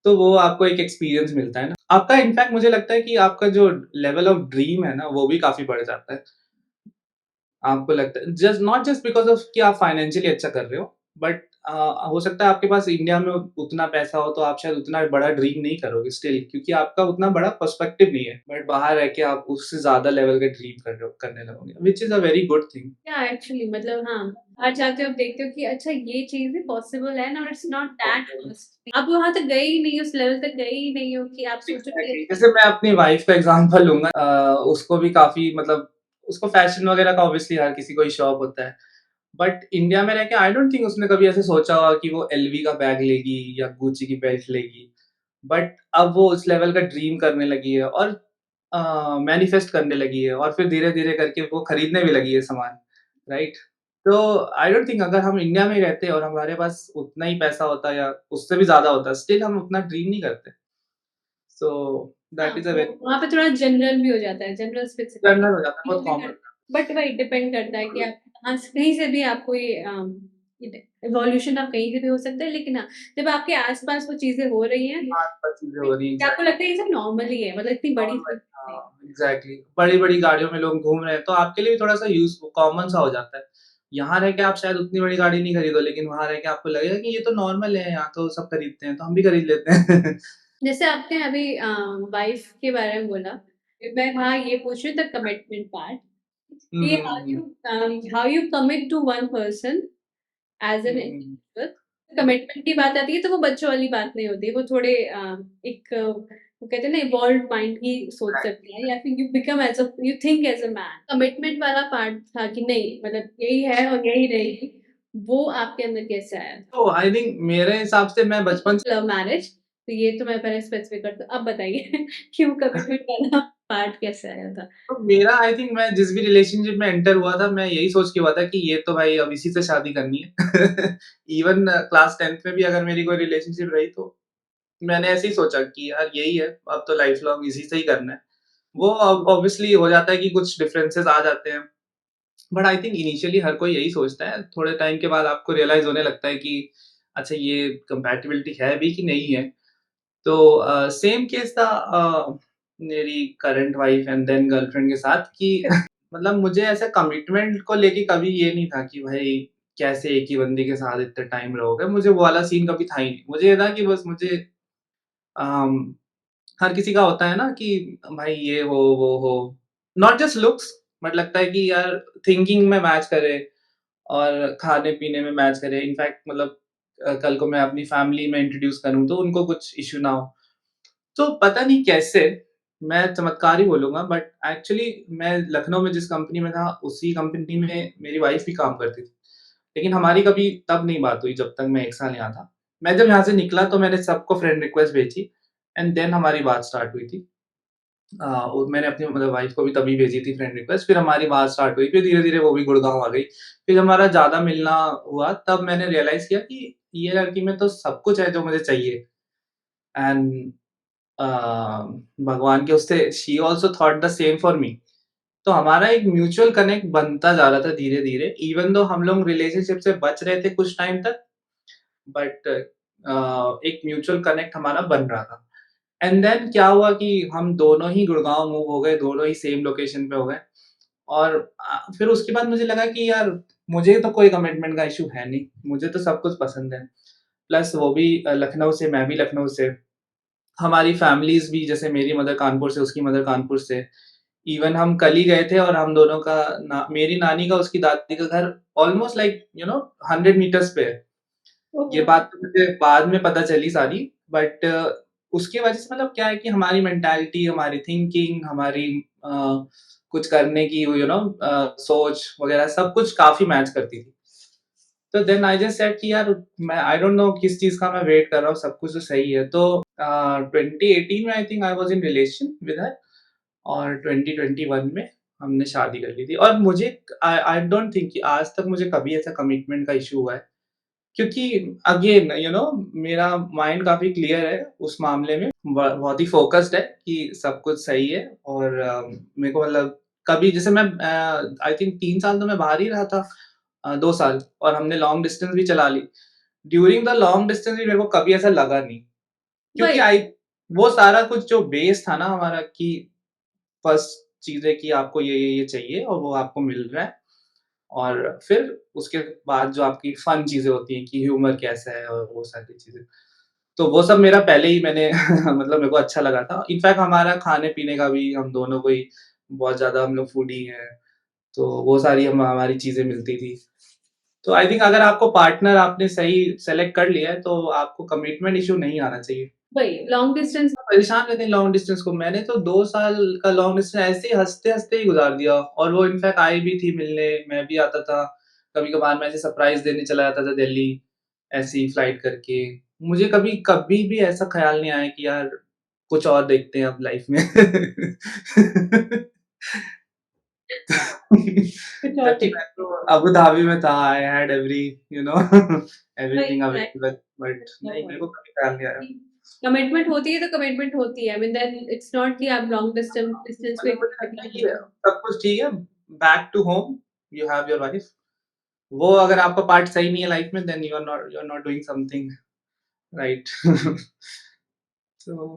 तो वो आपको एक एक्सपीरियंस मिलता है ना। आपका इनफैक्ट मुझे लगता है कि आपका जो लेवल ऑफ ड्रीम है ना, वो भी काफ़ी बढ़ जाता है। आपको लगता है जस्ट बिकॉज़ ऑफ कि आप फाइनेंशियली अच्छा कर रहे हो, बट हो सकता है आपके पास इंडिया में उतना पैसा हो तो आप शायद उतना बड़ा ड्रीम नहीं करोगे स्टिल क्योंकि आपका उतना बड़ा पर्सपेक्टिव नहीं है। बट बाहर रह के आप उससे ज़्यादा लेवल का ड्रीम करने लगोगे, which is a very good thing. या एक्चुअली मतलब हाँ, बाहर जाते हो आप देखते हो कि अच्छा ये चीज़ भी पॉसिबल है ना और इट्स नॉट दैट कॉस्टली। आप वहाँ तक गए ही नहीं, उस लेवल तक गए ही नहीं हो कि आप सोचो कि एग्ज़ैक्टली जैसे मैं अपनी वाइफ़ का एग्ज़ाम्पल लूँगा उसको भी काफ़ी मतलब उसको फ़ैशन वग़ैरह का ऑब्वियसली हर किसी को ही शौक होता है। बट इंडिया में रह के आई डोंट थिंक उसने कभी ऐसे सोचा होगा कि वो एलवी का बैग लेगी या गुची की बेल्ट लेगी। बट अब वो उस लेवल का ड्रीम करने लगी है और मैनिफेस्ट करने लगी है और फिर धीरे-धीरे करके वो खरीदने भी लगी है सामान, राइट? तो आई डोंट थिंक अगर हम इंडिया में रहते और हमारे पास उतना ही पैसा होता या उससे भी ज़्यादा होता, स्टिल हम उतना ड्रीम नहीं करते। सो हाँ, दैट इज़ अ वो वेरी वहाँ पे थोड़ा जनरल भी हो जाता है, जनरल स्पेसिफिक जनरल हो जाता है, बहुत कॉमन। बट वही डिपेंड करता है कि आप कहाँ से कहीं से भी आपको ये इवोल्यूशन आप कहीं से भी हो सकता है, लेकिन हाँ, जब आपके आस-पास वो चीज़ें हो रही हैं, आस-पास चीज़ें हो रही हैं, कि आपको लगता है ये सब नॉर्मल ही है, मतलब इतनी बड़ी नॉर्मल चीज़ नहीं। हाँ, एग्ज़ैक्टली बड़ी-बड़ी गाड़ियों में लोग घूम रहे हैं, तो आपके लिए भी थोड़ा-सा यूज़ कॉमन सा हो जाता है। यहाँ रह के आप शायद उतनी बड़ी गाड़ी नहीं खरीदो, लेकिन वहाँ रह के आपको लगेगा कि ये तो नॉर्मल है, यहाँ तो सब खरीदते हैं, तो हम भी खरीद लेते हैं। जैसे आपने अभी वाइफ के बारे में बोला, मैं वहाँ ये पूछ रही हूँ द कमिटमेंट पार्ट हुँ, कि हुँ, हुँ, how you commit to one person as an hmm, hmm, individual. Commitment की बात आती है तो वो बच्चों वाली बात नहीं होती है, वो थोड़े एक वो कहते हैं ना इवॉल्व्ड माइंड ही सोच सकते हैं या फिर you become as a you think as a man. Commitment वाला पार्ट था कि नहीं मतलब यही है और यही रहेगी, वो आपके अंदर कैसे आया था? तो आई थिंक मेरे हिसाब से मैं बचपन से लव मैरिज तो ये तो मैं पहले स्पेसिफिक कर दूँ। अब बताइए क्यों कमिटमेंट वाला पार्ट कैसे आया था? तो मेरा आई थिंक मैं जिस भी रिलेशनशिप में एंटर हुआ था, मैं यही सोच के हुआ था कि ये तो भाई अब इसी से शादी करनी है। इवन क्लास 10th में भी अगर मेरी कोई रिलेशनशिप रही तो मैंने ऐसे ही सोचा कि यार यही है, अब तो लाइफ लॉन्ग इसी से ही करना है। वो अब ऑब्वियसली हो जाता है कि कुछ डिफरेंसेस आ जाते हैं, बट आई थिंक इनिशियली हर कोई यही सोचता है। थोड़े टाइम के बाद आपको रियलाइज़ होने लगता है कि अच्छा ये कंपैटिबिलिटी है भी कि नहीं है। तो सेम केस था मेरी current wife and then girlfriend के साथ कि मतलब मुझे ऐसा कमिटमेंट को लेके कभी ये नहीं था कि भाई कैसे एक ही बंदी के साथ इतने टाइम रहोगे, मुझे वो वाला सीन कभी था ही नहीं। मुझे ये था कि बस मुझे अम, हर किसी का होता है ना कि भाई ये वो नॉट जस्ट लुक्स, बट लगता है कि यार थिंकिंग में मैच करे और खाने-पीने में मैच करे। इनफैक्ट मतलब कल को मैं अपनी फैमिली में इंट्रोड्यूस करूँ तो उनको कुछ इश्यू ना हो। तो पता नहीं कैसे, मैं चमत्कार ही बोलूँगा, बट एक्चुअली मैं लखनऊ में जिस कंपनी में था, उसी कंपनी में मेरी वाइफ़ भी काम करती थी। लेकिन हमारी कभी तब नहीं बात हुई जब तक मैं 1 साल यहाँ था। मैं जब यहाँ से निकला तो मैंने सबको फ्रेंड रिक्वेस्ट भेजी एंड देन हमारी बात स्टार्ट हुई थी। और मैंने अपनी मतलब वाइफ़ को भी तभी भेजी थी फ्रेंड रिक्वेस्ट, फिर हमारी बात स्टार्ट हुई, फिर धीरे-धीरे वो भी गुड़गाँव आ गई। फिर जब हमारा ज़्यादा मिलना हुआ तब मैंने रियलाइज़ किया कि ये लड़की में तो सब कुछ है जो मुझे चाहिए एंड अ, भगवान के उससे she also thought the same for me. तो हमारा एक म्यूचुअल कनेक्ट बनता जा रहा था धीरे-धीरे, इवन दो हम लोग रिलेशनशिप से बच रहे थे कुछ टाइम तक, बट एक म्यूचुअल कनेक्ट हमारा बन रहा था। एंड देन क्या हुआ कि हम दोनों ही गुड़गाँव मूव हो गए, दोनों ही सेम लोकेशन पे हो गए और फिर उसके बाद मुझे लगा कि यार मुझे तो कोई कमिटमेंट का इश्यू है नहीं, मुझे तो सब कुछ पसंद है। प्लस वो भी लखनऊ से, मैं भी लखनऊ से। हमारी फैमिलीज़ भी जैसे मेरी मदर कानपुर से, उसकी मदर कानपुर से। इवन हम कल ही गए थे और हम दोनों का ना मेरी नानी का उसकी दादी का घर ऑलमोस्ट लाइक 100 मीटर्स पे है। ये ओह! बात तो मुझे बाद में पता चली सारी, बट उसकी वजह से मतलब क्या है कि हमारी मेंटालिटी, हमारी थिंकिंग, हमारी अ, कुछ करने की सोच वगैरह सब कुछ काफ़ी मैच करती थी। तो देन आई जस्ट सेड कि यार मैं आई डोंट नो किस चीज़ का मैं वेट कर रहा हूँ, सब कुछ तो सही है। तो 2018 में आई think I was in relation with her और 2021 में हमने शादी कर ली थी और मुझे आई आई डोंट थिंक कि आज तक मुझे कभी ऐसा कमिटमेंट का इश्यू हुआ है। क्योंकि अगेन मेरा माइंड काफ़ी क्लियर है उस मामले में, बहुत ही फ़ोकस्ड है कि सब कुछ सही है और मेरे को मतलब कभी जैसे मैं आई थिंक 3 साल तो मैं बाहर ही रहा था 2 साल और हमने लॉन्ग डिस्टेंस भी चला ली। ड्यूरिंग द लॉन्ग डिस्टेंस भी मेरे को कभी ऐसा लगा नहीं, क्योंकि वही, आई वो सारा कुछ जो बेस था ना हमारा कि फर्स्ट चीज़ है कि आपको ये चाहिए और वो आपको मिल रहा है। और फिर उसके बाद जो आपकी फन चीज़ें होती हैं कि ह्यूमर कैसा है और वो सारी चीज़ें। तो वो सब मेरा पहले ही मैंने मतलब मेरे को अच्छा लगा था। इनफैक्ट हमारा खाने-पीने का भी हम दोनों को ही बहुत ज़्यादा हम लोग फूडी हैं, तो वो सारी हम हमारी चीज़ें मिलती थी। तो आई थिंक अगर आपको पार्टनर आपने सही सेलेक्ट कर लिया है, तो आपको कमिटमेंट इश्यू नहीं आना चाहिए। वही लॉन्ग डिस्टेंस परेशान रहते हैं लॉन्ग डिस्टेंस को। मैंने तो 2 साल का लॉन्ग डिस्टेंस ऐसे ही हँसते-हँसते ही गुज़ार दिया और वो इनफैक्ट आई भी थी मिलने, मैं भी आता था। कभी-कभार मैं ऐसे सरप्राइज़ देने चला जाता था दिल्ली, ऐसे ही फ्लाइट करके। मुझे कभी कभी भी ऐसा ख़्याल नहीं आया कि यार कुछ और देखते हैं अब लाइफ़ में। कुछ और जबकि देख मैं तो अबू धाबी में था, I had every you know वही एवरीथिंग राइट अवेलेबल, बट नहीं मेरे को कभी ख़्याल नहीं आया। कमिटमेंट होती है तो कमिटमेंट होती है। I mean then it's not कि आप लॉन्ग डिस्टेंस डिस्टेंस पे मतलब मुझे लगता है कि कमिटमेंट सब कुछ ठीक है, back to home, you have your wife. वो अगर आपका पार्ट सही नहीं है लाइफ में then you are not doing something right. तो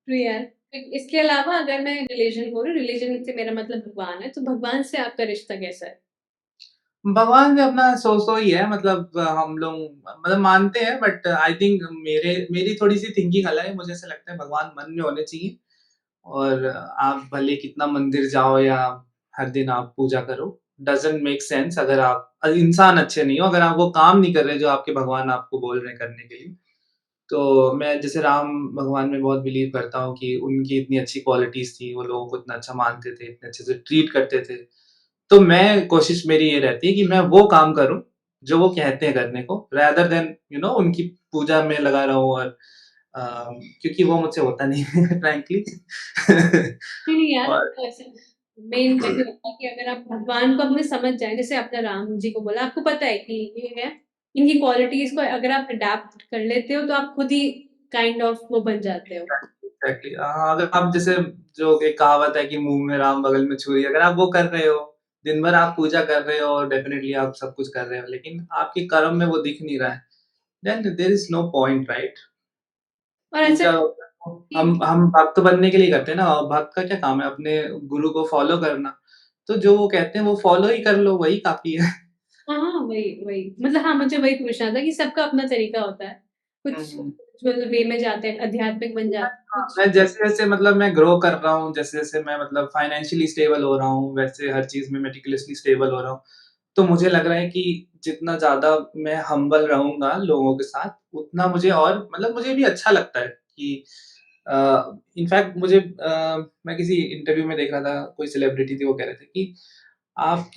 ट्रू यार। इसके अलावा अगर मैं रिलीजन बोलूँ, रिलीजन से मेरा मतलब भगवान है, तो भगवान से आपका रिश्ता कैसा है? भगवान भी अपना सो-सो ही है, मतलब हम लोग मतलब मानते हैं, बट आई थिंक मेरी थोड़ी-सी थिंकिंग अलग है। मुझे ऐसा लगता है भगवान मन में होने चाहिए और आप भले कितना मंदिर जाओ या हर दिन आप पूजा करो, डज़न्ट मेक सेंस अगर आप इंसान अच्छे नहीं हो, अगर आप वो काम नहीं कर रहे जो आपके भगवान आपको बोल रहे हैं करने के लिए। तो मैं जैसे राम भगवान में बहुत बिलीव करता हूँ कि उनकी इतनी अच्छी क्वालिटीज़ थी, वो लोगों को इतना अच्छा मानते थे, इतने अच्छे से ट्रीट करते थे। तो मैं कोशिश मेरी ये रहती है कि मैं वो काम करूँ, जो वो कहते हैं करने को, रेदर देन उनकी पूजा में लगा रहूँ और क्योंकि वो मुझसे होता नहीं है फ्रैंकली। नहीं, नहीं यार, और ऐसे मेन वही होता है कि अगर आप भगवान को अपने समझ जाएँ, जैसे आपने राम जी को बोला, आपको पता है कि ये है, इनकी क्वालिटीज़ को अगर आप अडैप्ट कर लेते हो, तो आप खुद ही काइंड ऑफ वो बन जाते हो। एग्ज़ैक्टली हाँ, अगर आप जैसे जो एक कहावत है कि मुँह में राम बगल में छुरी, अगर आप वो कर रहे हो, दिन भर आप पूजा कर रहे हो और डेफ़िनिटली आप सब कुछ कर रहे हो, लेकिन आपके कर्म में वो दिख नहीं रहा है, then there is no point right? और ऐसा पूजा कि हम भक्त बनने के लिए करते हैं ना और भक्त का क्या काम है? अपने गुरु को फ़ॉलो करना। तो जो वो कहते हैं वो फ़ॉलो ही कर लो, वही काफ़ी है। हाँ, हाँ, वही, वही। मतलब हाँ, मुझे वही पूछना था कि सबका अपना तरीका होता है। कुछ हुँ, हुँ। स्पिरिचुअल वे में जाते हैं, आध्यात्मिक बन जाते हैं, हाँ, कुछ मैं जैसे-जैसे मतलब मैं ग्रो कर रहा हूँ, जैसे-जैसे मैं मतलब फाइनेंशियली स्टेबल हो रहा हूँ, वैसे हर चीज़ में मेटिकुलसली स्टेबल हो रहा हूँ। तो मुझे लग रहा है कि जितना ज़्यादा मैं हम्बल रहूँगा लोगों के साथ, उतना मुझे और मतलब मुझे भी अच्छा लगता है कि इनफैक्ट मैं किसी इंटरव्यू में देख रहा था, कोई सेलिब्रिटी थी, वो कह रहे थे कि आप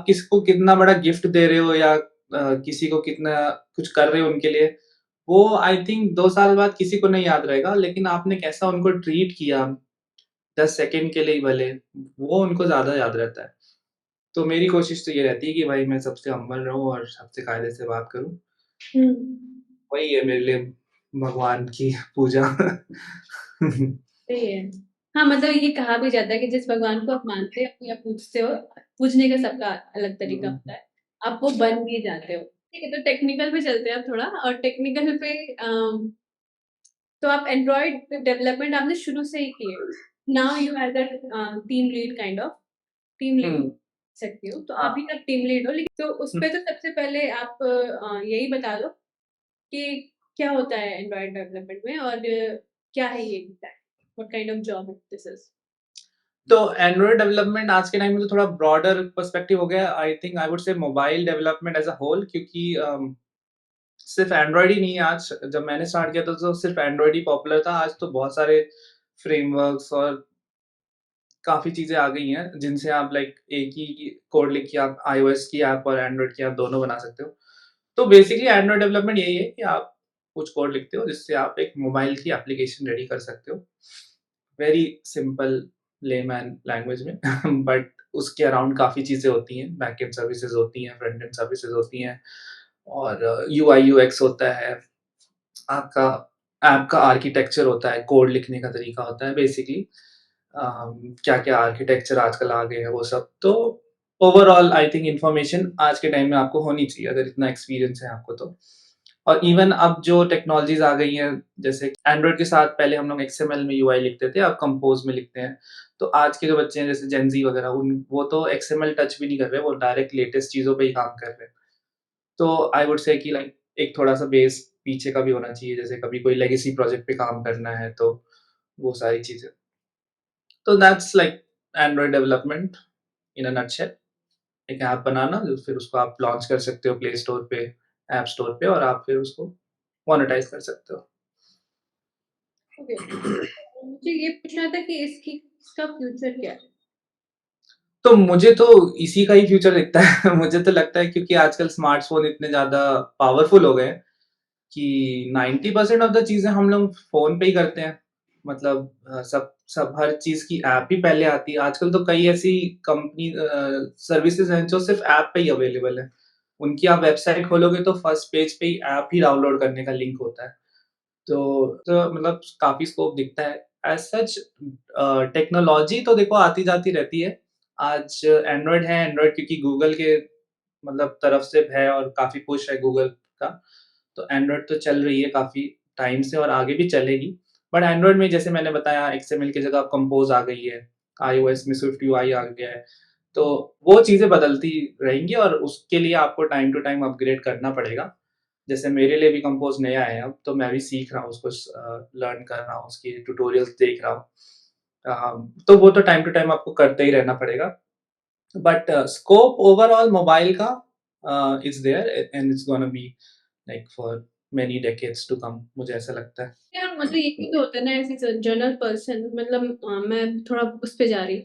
किसको कितना बड़ा गिफ्ट दे रहे हो या किसी को कितना कुछ कर रहे हो उनके लिए, वो आई थिंक 2 साल बाद किसी को नहीं याद रहेगा, लेकिन आपने कैसा उनको ट्रीट किया 10 सेकंड के लिए ही भले, वो उनको ज़्यादा याद रहता है। तो मेरी कोशिश तो ये रहती है कि भाई मैं सबसे हम्बल रहूँ और सबसे कायदे से बात करूँ। हुँ। वही है मेरे लिए भगवान की पूजा। सही है। हाँ, मतलब ये कहा भी जाता है कि जिस भगवान को आप मानते हो या पूजते हो, पूजने का सबका अलग तरीका हुँ, होता है। आप वो बन भी जाते हो। ठीक है, तो टेक्निकल पे चलते हैं अब थोड़ा, और टेक्निकल पे तो आप एंड्रॉयड डेवलपमेंट आपने शुरू से ही की है। Now you are the team lead kind of, team lead हुँ, सकती हो। तो हाँ, अभी तक टीम लीड हो, लेकिन तो हुँ। उसपे तो सबसे पहले आप यही बता दो कि क्या होता है एंड्रॉयड डेवलपमेंट में, और क्या है ये exact? What kind of job this is? तो एंड्रॉयड डेवलपमेंट आज के टाइम में तो थोड़ा ब्रॉडर पर्सपेक्टिव हो गया। I think I would say mobile development as a whole क्योंकि सिर्फ़ एंड्रॉयड ही नहीं है आज जब मैंने स्टार्ट किया था तो सिर्फ़ एंड्रॉयड ही पॉपुलर था। आज तो बहुत सारे फ्रेमवर्क्स और काफ़ी चीज़ें आ गई हैं, जिनसे आप लाइक एक ही कोड लिख के आप आईओएस की ऐप और एंड्रॉयड की ऐप दोनों बना सकते हो। तो बेसिकली एंड्रॉयड डेवलपमेंट यही है कि आप कुछ कोड लिखते हो जिससे आप एक मोबाइल की एप्लीकेशन रेडी कर सकते हो। वेरी सिंपल लेमैन लैंग्वेज में बट उसके अराउंड काफ़ी चीज़ें होती हैं, बैकएंड सर्विसेज़ होती हैं, फ्रंट एंड सर्विसेज़ होती हैं और यूआई यूएक्स होता है, आपका ऐप का आर्किटेक्चर होता है, कोड लिखने का तरीका होता है बेसिकली। क्या-क्या आर्किटेक्चर आजकल आ गए हैं वो सब। तो ओवरऑल आई थिंक इन्फॉर्मेशन आज के टाइम में आपको होनी चाहिए अगर इतना एक्सपीरियंस है आपको तो। और इवन अब जो टेक्नोलॉज़ीज़ आ गई हैं, जैसे एंड्रॉयड के साथ पहले हम लोग एक्सएमएल में यूआई लिखते थे, अब कंपोज़ में लिखते हैं। तो आज के जो बच्चे हैं जैसे जेन ज़ी वगैरह वो तो एक्सएमएल टच भी नहीं कर रहे, वो डायरेक्ट लेटेस्ट चीज़ों पे ही काम कर रहे हैं। तो आई वुड से कि लाइक एक थोड़ा-सा बेस पीछे का भी होना चाहिए, जैसे कभी कोई लेगेसी प्रोजेक्ट पे काम करना है तो वो सारी चीज़ें। तो that's like Android development in a nutshell. एक ऐप बनाना जो फिर उसको आप लॉन्च कर सकते हो प्ले स्टोर पे, ऐप स्टोर पे और आप फिर उसको मोनेटाइज़ कर सकते हो। ओके। मुझे ये पूछना था कि इसका फ्यूचर क्या है? तो मुझे तो इसी का ही फ्यूचर दिखता है। मुझे तो लगता है क्योंकि आजकल स्मार्टफ़ोन इतने ज़्यादा पावरफुल हो गए हैं कि 90% ऑफ द चीज़ें हम लोग फ़ोन पे ही करते हैं। मतलब सब सब हर चीज़ की ऐप ही पहले आती है। आजकल तो कई ऐसी सर्विसेज़ हैं जो सिर्फ़ ऐप पे ही अवेलेबल है। उनकी आप वेबसाइट खोलोगे तो फर्स्ट पेज पे ही ऐप ही डाउनलोड करने का लिंक होता है। तो मतलब काफ़ी स्कोप दिखता है। एज़ सच टेक्नोलॉजी तो देखो आती-जाती रहती है। आज एंड्रॉयड है, एंड्रॉयड क्योंकि गूगल के मतलब तरफ से है और काफ़ी पुश है गूगल का। तो एंड्रॉयड तो चल रही है काफ़ी टाइम से और आगे भी चलेगी। बट एंड्रॉयड में जैसे मैंने बताया एक्सएमएल की जगह कंपोज़ आ गई है, आईओएस में स्विफ्ट यूआई आ गया है। तो वो चीज़ें बदलती रहेंगी और उसके लिए आपको टाइम टू टाइम अपग्रेड करना पड़ेगा। जैसे मेरे लिए भी कंपोज़ नया है अब, तो मैं भी सीख रहा हूँ उसको लर्न कर रहा हूँ, उसकी ट्यूटोरियल्स देख रहा हूँ। तो वो तो टाइम टू टाइम आपको करते ही रहना पड़ेगा। बट स्कोप ओवरऑल मोबाइल का is there and it's gonna be like for many decades to come मुझे ऐसा लगता है। यार मतलब ये भी तो होता है ना, एज़ अ जनरल पर्सन, मतलब मैं थोड़ा उस पे जा रही हूँ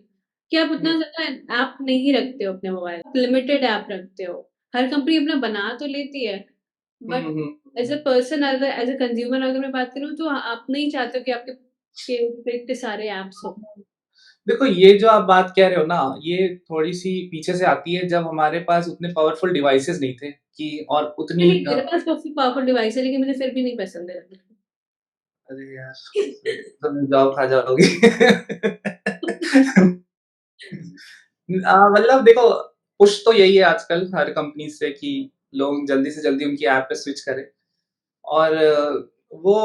कि आप हुँ, उतना ज़्यादा ऐप नहीं रखते हो अपने मोबाइल, लिमिटेड ऐप रखते हो। हर कंपनी अपना बना तो लेती है, बट एज अ पर्सन, अगर एज अ कंज्यूमर अगर मैं बात करूँ, तो आप नहीं चाहते हो कि आपके के पे इतने सारे ऐप्स हो। देखो ये जो आप बात कह रहे हो ना, ये थोड़ी-सी पीछे से आती है जब हमारे पास उतने पावरफुल डिवाइसेज़ नहीं थे कि और उतनी नहीं, मेरे पास काफ़ी पावरफुल डिवाइस है, लेकिन मुझे फिर भी नहीं पसंद है। अरे यार! तुम जॉब खा जाओगी। मतलब देखो पुश तो यही है आजकल हर कंपनी से कि लोग जल्दी से जल्दी उनकी ऐप पे स्विच करें और वो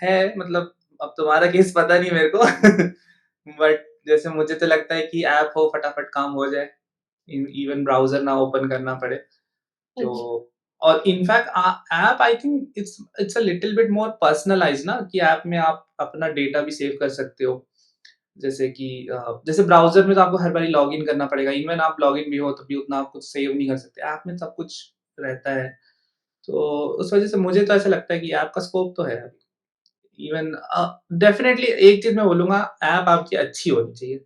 है मतलब अब तुम्हारा केस पता नहीं मेरे को बट जैसे मुझे तो लगता है कि ऐप हो फटाफट काम हो जाए, इवन ब्राउज़र ना ओपन करना पड़े। तो अच्छा। और in fact app I think it's a little bit more personalised ना कि ऐप में आप अपना डेटा भी सेव कर सकते हो। जैसे कि जैसे ब्राउज़र में तो आपको हर बारी लॉगिन करना पड़ेगा, इवन आप लॉगिन भी हो तब भी उतना आप कुछ सेव नहीं कर सकते। ऐप में सब कुछ रहता है। तो उस वज़ह से मुझे तो ऐसा लगता है कि ऐप का स्कोप तो है अभी। इवन डेफ़िनेटली एक चीज़ मैं बोलूँगा ऐप आपकी अच्छी होनी चाहिए,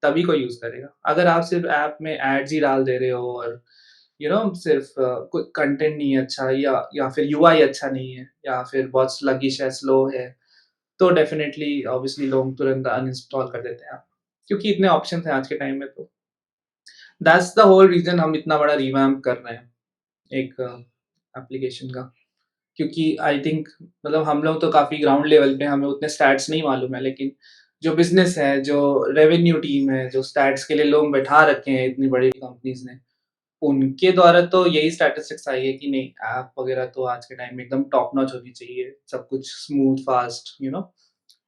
तभी कोई यूज़ करेगा। अगर आप सिर्फ़ ऐप में एड्स ही डाल दे रहे हो और सिर्फ़ कोई कंटेंट नहीं है अच्छा या फिर यूआई अच्छा नहीं है या फिर बहुत स्लगिश है, स्लो है, तो डेफ़िनेटली ऑब्वियसली लोग तुरंत अनइंस्टॉल कर देते हैं ऐप। क्योंकि इतने ऑप्शंस हैं आज के टाइम में तो दैट्स द होल रीज़न हम इतना बड़ा रिवैम्प कर रहे हैं एक एप्लीकेशन का। क्योंकि आई थिंक मतलब हम लोग तो काफ़ी ग्राउंड लेवल पे हमें उतने स्टैट्स नहीं मालूम है, लेकिन जो बिज़नेस है, जो रेवेन्यू टीम है, जो स्टैट्स के लिए लोग बैठा रखे हैं इतनी बड़ी कंपनीज़ ने, उनके द्वारा तो यही स्टैटिस्टिक्स आई है कि नहीं ऐप वगैरह तो आज के टाइम में एकदम टॉप नॉच होनी चाहिए, सब कुछ स्मूथ, फास्ट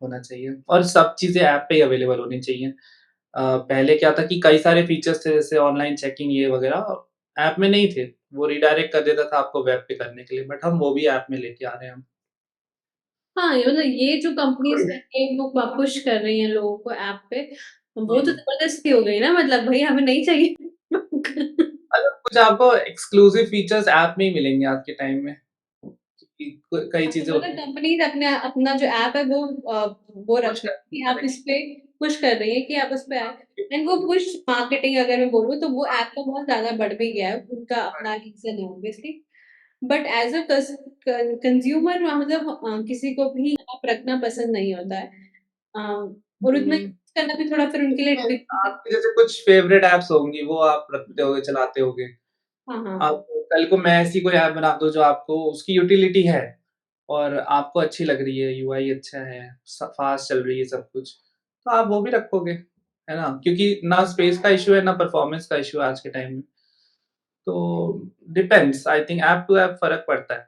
होना चाहिए और सब चीज़ें ऐप पे ही अवेलेबल होनी चाहिए। पहले क्या था कि कई सारे फीचर्स थे जैसे ऑनलाइन चेकिंग ये वगैरह ऐप में नहीं थे। वो रिडायरेक्ट कर देता था आपको वेब पे करने के लिए, बट हम वो भी ऐप में लेके आ रहे हैं हम। हाँ, ये मतलब ये जो कंपनीज़ हैं, ये लोग पुश कर रही हैं लोगों को ऐप पे, वो तो हुँ। ज़बरदस्ती हो गई ना, मतलब भई हमें नहीं चाहिए। मतलब कुछ आपको एक्सक्लूसिव फीचर्स ऐप में ही मिलेंगे आज के टाइम में, कि कई अच्छा, चीज़ें मतलब होती हैं, कंपनीज़ अपने अपना जो ऐप है वो रख कुछ रही है करती कि हैं आप इस पे पुश कर रही है कि आप उस पे आएँ। एंड वो पुश मार्केटिंग अगर मैं बोलूँ, तो वो ऐप का बहुत ज़्यादा बढ़ भी गया है, उनका अपना रीज़न है obviously. But as a consumer मतलब किसी को भी ऐप रखना पसंद नहीं होता है। और उतना हुँ, यूज़ करना भी थोड़ा फिर उनके लिए लेकिन ट्रिकी है। आपके जैसे कुछ फेवरेट ऐप्स होंगी, वो आप रखते होगे, चलाते होगे। हाँ, हाँ। आप कल को मैं ऐसी कोई ऐप बना दूँ जो आपको उसकी यूटिलिटी है और आपको अच्छी लग रही है, यूआई अच्छा है, फास्ट चल रही है सब कुछ, तो आप वो भी रखोगे, है ना? क्योंकि ना स्पेस का इश्यू है, ना परफॉर्मेंस का इश्यू है आज के टाइम में। तो depends I think app to app फ़र्क पड़ता है,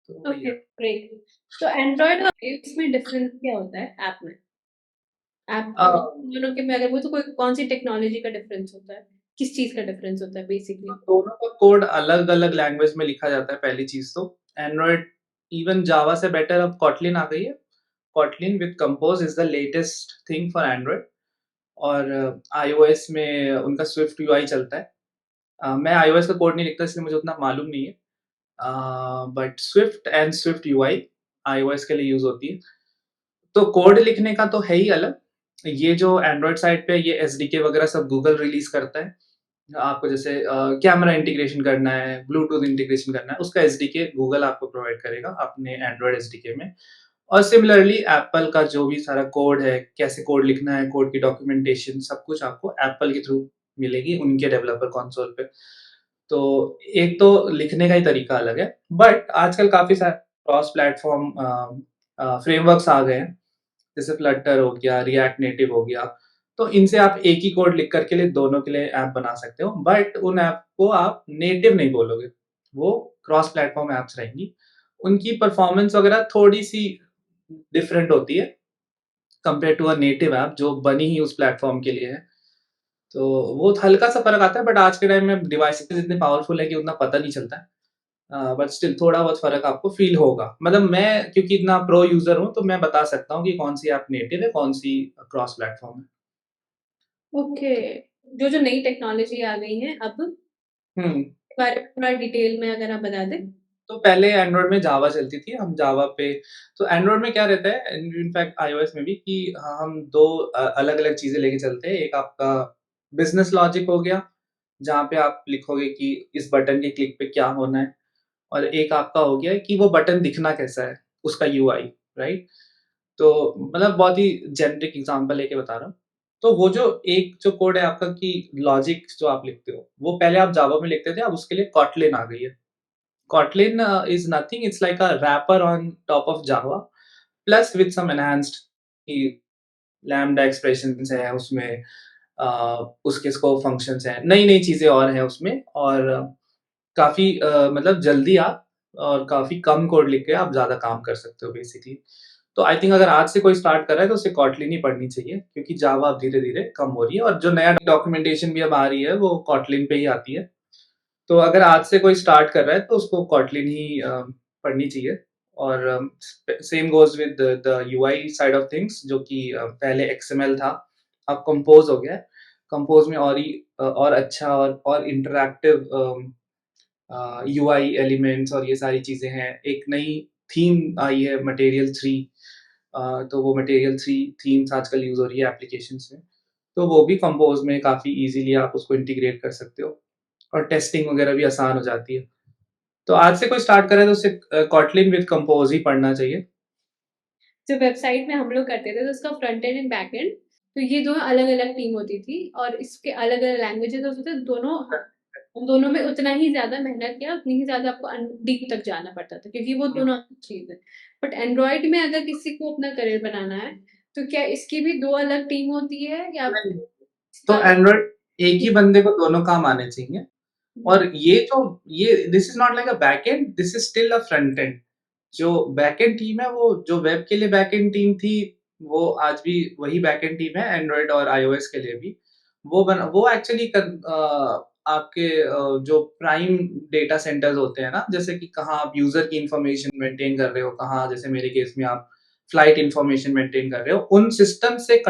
तो वही ओके, है। ग्रेट। तो एंड्रॉयड और आईओएस में डिफरेंस क्या होता है ऐप में? ऐप अ, दोनों के में अगर बोलूँ तो कोई कौन-सी टेक्नोलॉजी का डिफरेंस होता है? किस चीज़ का डिफरेंस होता है तो बेसिकली? दोनों का कोड अलग-अलग लैंग्वेज में लिखा जाता है पहली चीज़ तो। एंड्रॉयड इवन जावा से बेटर अब कोटलिन आ गई है। Kotlin with compose is the latest thing for Android और आईओएस में उनका स्विफ्ट यूआई चलता है। मैं आईओएस का कोड नहीं लिखता इसलिए मुझे उतना मालूम नहीं है। But Swift and Swift UI iOS के लिए यूज़ होती है। तो कोड लिखने का तो है ही अलग। ये जो एंड्रॉयड साइड पे ये एसडीके वगैरह सब गूगल रिलीज़ करता है। आपको जैसे कैमरा इंटीग्रेशन करना है, ब्लूटूथ इंटीग्रेशन करना है, उसका एसडीके गूगल आपको प्रोवाइड करेगा अपने एंड्रॉयड एसडीके में। और सिमिलरली एप्पल का जो भी सारा कोड है, कैसे कोड लिखना है, कोड की डॉक्यूमेंटेशन सब कुछ आपको एप्पल के थ्रू मिलेगी उनके डेवलपर कंसोल पे। तो एक तो लिखने का ही तरीका अलग है, बट आजकल काफ़ी सारे क्रॉस प्लेटफ़ॉर्म फ्रेमवर्क्स आ गए हैं, जैसे फ्लटर हो गया, रिएक्ट नेटिव हो गया। तो इनसे आप एक ही कोड लिख कर के लिए दोनों के लिए ऐप बना सकते हो, बट उन ऐप को आप नेटिव नहीं बोलोगे, वो क्रॉस प्लेटफ़ॉर्म ऐप्स रहेंगी। उनकी परफ़ॉर्मेंस वगैरह थोड़ी-सी डिफरेंट होती है compare to a native app जो बनी ही उस प्लेटफ़ॉर्म के लिए है। तो वो हल्का-सा फ़र्क आता है बट आज के टाइम में डिवाइसेज़ इतने पावरफुल है कि उतना पता नहीं चलता है। बट स्टिल थोड़ा बहुत फ़र्क आपको फ़ील होगा। मतलब मैं क्योंकि इतना प्रो यूज़र हूँ, तो मैं बता सकता हूँ कि कौन-सी ऐप नेटिव है, कौन-सी क्रॉस प्लेटफ़ॉर्म है। ओके, जो-जो नई टेक्नोलॉजी आ गई है अब, हुँ, के बारे में थोड़ा डिटेल में अगर आप बता दें? तो पहले एंड्रॉयड में जावा चलती थी, हम जावा पे तो एंड्रॉयड में क्या रहता है इनफैक्ट आईओएस में भी कि हम 2 अलग-अलग चीज़ें लेके चलते हैं। एक आपका बिज़नेस लॉजिक हो गया, जहाँ पे आप लिखोगे कि इस बटन के क्लिक पे क्या होना है। और एक आपका हो गया है कि वो बटन दिखना कैसा है, उसका यूआई, राइट? तो मतलब बहुत ही जेनेरिक एग्ज़ाम्पल लेके बता रहा हूँ। तो वो जो कोड है आपका कि लॉजिक जो आप लिखते हो, वो पहले आप जावा में लिखते थे, अब उसके लिए कॉटलिन आ गई है। Kotlin is nothing. It's like a wrapper on top of Java, plus with some enhanced कि lambda expressions है उसमें, उसके scope functions हैं, नई-नई चीज़ें और हैं उसमें, और काफ़ी मतलब जल्दी आप और काफ़ी कम कोड लिख के आप ज़्यादा काम कर सकते हो बेसिकली। तो आई थिंक अगर आज से कोई स्टार्ट कर रहा है तो उसे Kotlin ही पढ़नी चाहिए, क्योंकि जावा अब धीरे-धीरे कम हो रही है और जो नया डॉक्यूमेंटेशन भी अब आ रही है वो Kotlin पे ही आती है। तो अगर आज से कोई स्टार्ट कर रहा है तो उसको कॉटलिन ही पढ़नी चाहिए। और same goes with the UI side of things, जो कि पहले एक्सएमएल था, अब कंपोज़ हो गया है। कंपोज़ में और ही और अच्छा और इंटरैक्टिव यूआई एलिमेंट्स और ये सारी चीज़ें हैं। एक नई थीम आई है मटेरियल 3, तो वो मटेरियल 3 थीम्स आजकल यूज़ हो रही है एप्लीकेशंस में। तो वो भी कंपोज़ में काफ़ी ईज़िली आप उसको इंटीग्रेट कर सकते हो और टेस्टिंग वगैरह भी आसान हो जाती है। तो आज से कोई स्टार्ट करे तो उसे कॉटलिन विद कंपोज़ ही पढ़ना चाहिए। जो वेबसाइट में हम लोग करते थे तो उसका front end and back and, तो ये दोनों अलग-अलग टीम होती थी और इसके अलग-अलग लैंग्वेजेज़ होते थे। दोनों में उतना ही ज़्यादा मेहनत या उतनी ही ज़्यादा आपको डीप तक जाना पड़ता था, क्योंकि वो दोनों अलग चीज़ है। बट एंड्रॉइड में अगर किसी को अपना करियर बनाना है, तो क्या इसकी भी 2 अलग टीम होती है या नहीं, तो इसका एंड्रॉइड एक ही बंदे को दोनों काम आने चाहिए। और ये this is not like a backend, this is still a front end. जो बैकएंड टीम है, वो जो वेब के लिए बैकएंड टीम थी, वो आज भी वही बैकएंड टीम है एंड्रॉइड और आईओएस के लिए भी। वो एक्चुअली आपके जो प्राइम डेटा सेंटर्स होते हैं ना, जैसे कि कहाँ आप यूज़र की इन्फॉर्मेशन मेंटेन कर रहे हो, कहाँ जैसे मेरे केस में आप फ्लाइट इन्फॉर्मेशन मेंटेन कर रहे हो, उन सिस्टम से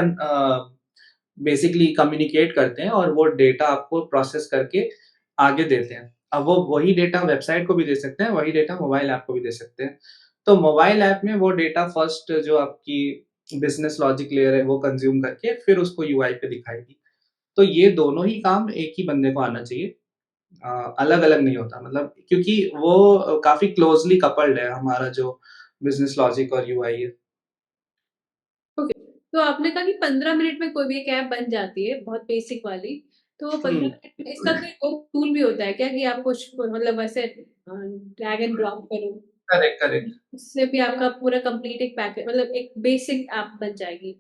बेसिकली कम्युनिकेट करते हैं और वो डेटा आपको प्रोसेस करके आगे देते हैं। अब वो वही डेटा वेबसाइट को भी दे सकते हैं, वही डेटा मोबाइल ऐप को भी दे सकते हैं। तो मोबाइल ऐप में वो डेटा फर्स्ट जो आपकी बिज़नेस लॉजिक लेयर है वो कंज़्यूम करके फिर उसको यूआई पे दिखाएगी। तो ये दोनों ही काम एक ही बंदे को आना चाहिए। अलग-अलग नहीं होता, मतलब क्योंकि वो काफ़ी क्लोज़ली कपल्ड है हमारा जो बिज़नेस लॉजिक और यूआई है। ओके, तो आपने कहा कि 15 मिनट में कोई भी एक ऐप बन जाती है, बहुत बेसिक वाली। तो 15 हुँ। मिनट में इसका कोई और टूल भी होता है क्या कि आप कुछ मतलब वैसे ड्रैग एंड ड्रॉप करो, करेक्ट, करेक्ट। उससे भी आपका पूरा कंप्लीट एक पैकेज मतलब एक बेसिक ऐप बन जाएगी?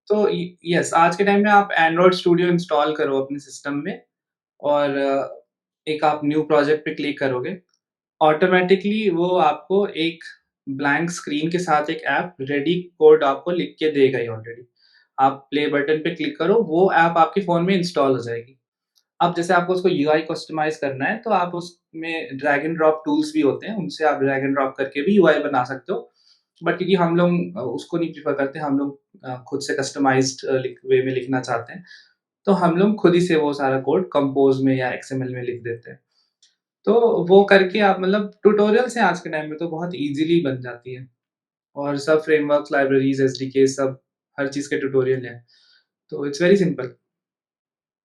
तो यस, आज के टाइम में आप एंड्रॉइड स्टूडियो इंस्टॉल करो अपने सिस्टम में और एक आप न्यू प्रोजेक्ट पे क्लिक करोगे, ऑटोमैटिकली वो आपको एक ब्लैंक स्क्रीन के साथ एक ऐप रेडी कोड आपको लिख के देगा ही ऑलरेडी। आप प्ले बटन पे क्लिक करो, वो ऐप आपके फ़ोन में इंस्टॉल हो जाएगी। अब जैसे आपको उसको यूआई कस्टमाइज़ करना है, तो आप उसमें ड्रैग एंड ड्रॉप टूल्स भी होते हैं, उनसे आप ड्रैग एंड ड्रॉप करके भी यूआई बना सकते हो। बट क्योंकि हम लोग उसको नहीं प्रेफ़र करते, हम लोग खुद से कस्टमाइज़्ड वे में लिखना चाहते हैं, तो हम लोग खुद ही से वो सारा कोड कंपोज़ में या एक्सएमएल में लिख देते हैं। तो वो करके आप मतलब ट्यूटोरियल्स हैं आज के टाइम में तो बहुत ईज़िली बन जाती है और सब फ्रेमवर्क्स, लाइब्रेरीज़, एसडीके सब हर चीज़ के ट्यूटोरियल हैं। तो इट्स वेरी सिंपल।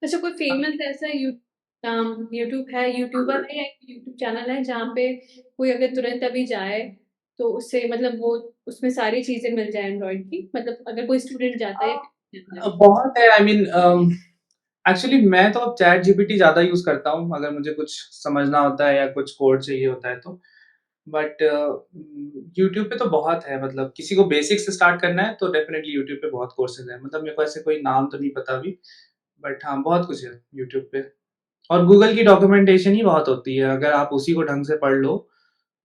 अच्छा, कोई फेमस ऐसा यूट्यूब है, यूट्यूबर है या यूट्यूब चैनल है जहाँ पे कोई अगर तुरंत अभी जाए तो उससे मतलब वो उसमें सारी चीज़ें मिल जाए एंड्रॉइड की? मतलब अगर कोई स्टूडेंट जाता है या बहुत है, आई मीन एक्चुअली मैं तो अब चैट जीपीटी ज़्यादा यूज़ करता हूँ, अगर मुझे कुछ समझना होता है या कुछ कोड चाहिए होता है तो। बट यूट्यूब पे तो बहुत है, मतलब किसी को बेसिक से स्टार्ट करना है तो डेफ़िनिटली यूट्यूब पे बहुत कोर्सेज़ हैं। मतलब मेरे को ऐसे कोई नाम तो नहीं पता अभी, बट हाँ, बहुत कुछ है यूट्यूब पे। और गूगल की डॉक्यूमेंटेशन ही बहुत होती है, अगर आप उसी को ढंग से पढ़ लो,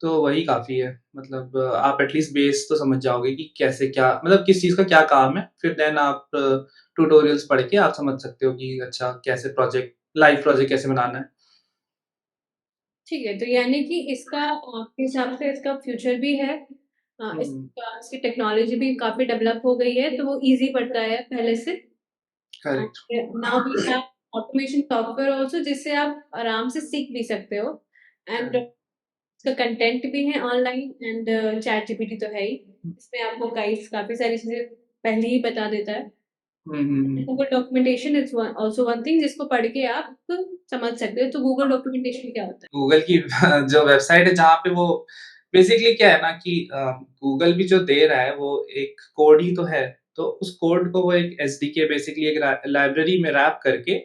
तो वही काफ़ी है। मतलब आप एटलीस्ट बेस तो समझ जाओगे कि कैसे क्या, मतलब किस चीज़ का क्या काम है, फिर देन आप ट्यूटोरियल्स पढ़ के आप समझ सकते हो कि अच्छा कैसे लाइव प्रोजेक्ट कैसे बनाना है। ठीक है, तो यानी कि इसका आपके हिसाब से इसका फ्यूचर भी है। हुँ, इसकी टेक्नोलॉजी भी काफ़ी डेवलप हो गई है, तो वो ईज़ी पड़ता है पहले से। Correct. Now we have automation software also जिससे आप आराम से सीख भी सकते हो एंड करेक्ट। इसका कंटेंट भी है ऑनलाइन एंड चैट जीपीटी तो है ही। इसमें आपको गाइड्स काफ़ी सारी चीज़ें पहले ही बता देता है। Google documentation is also one thing जिसको पढ़ के आप समझ सकते हो। तो गूगल डॉक्यूमेंटेशन क्या होता है? गूगल की जो वेबसाइट है जहाँ पे वो बेसिकली क्या है ना कि गूगल भी जो दे रहा है वो एक कोड ही तो है, तो उस कोड को वो एक एसडीके बेसिकली एक लाइब्रेरी में रैप करके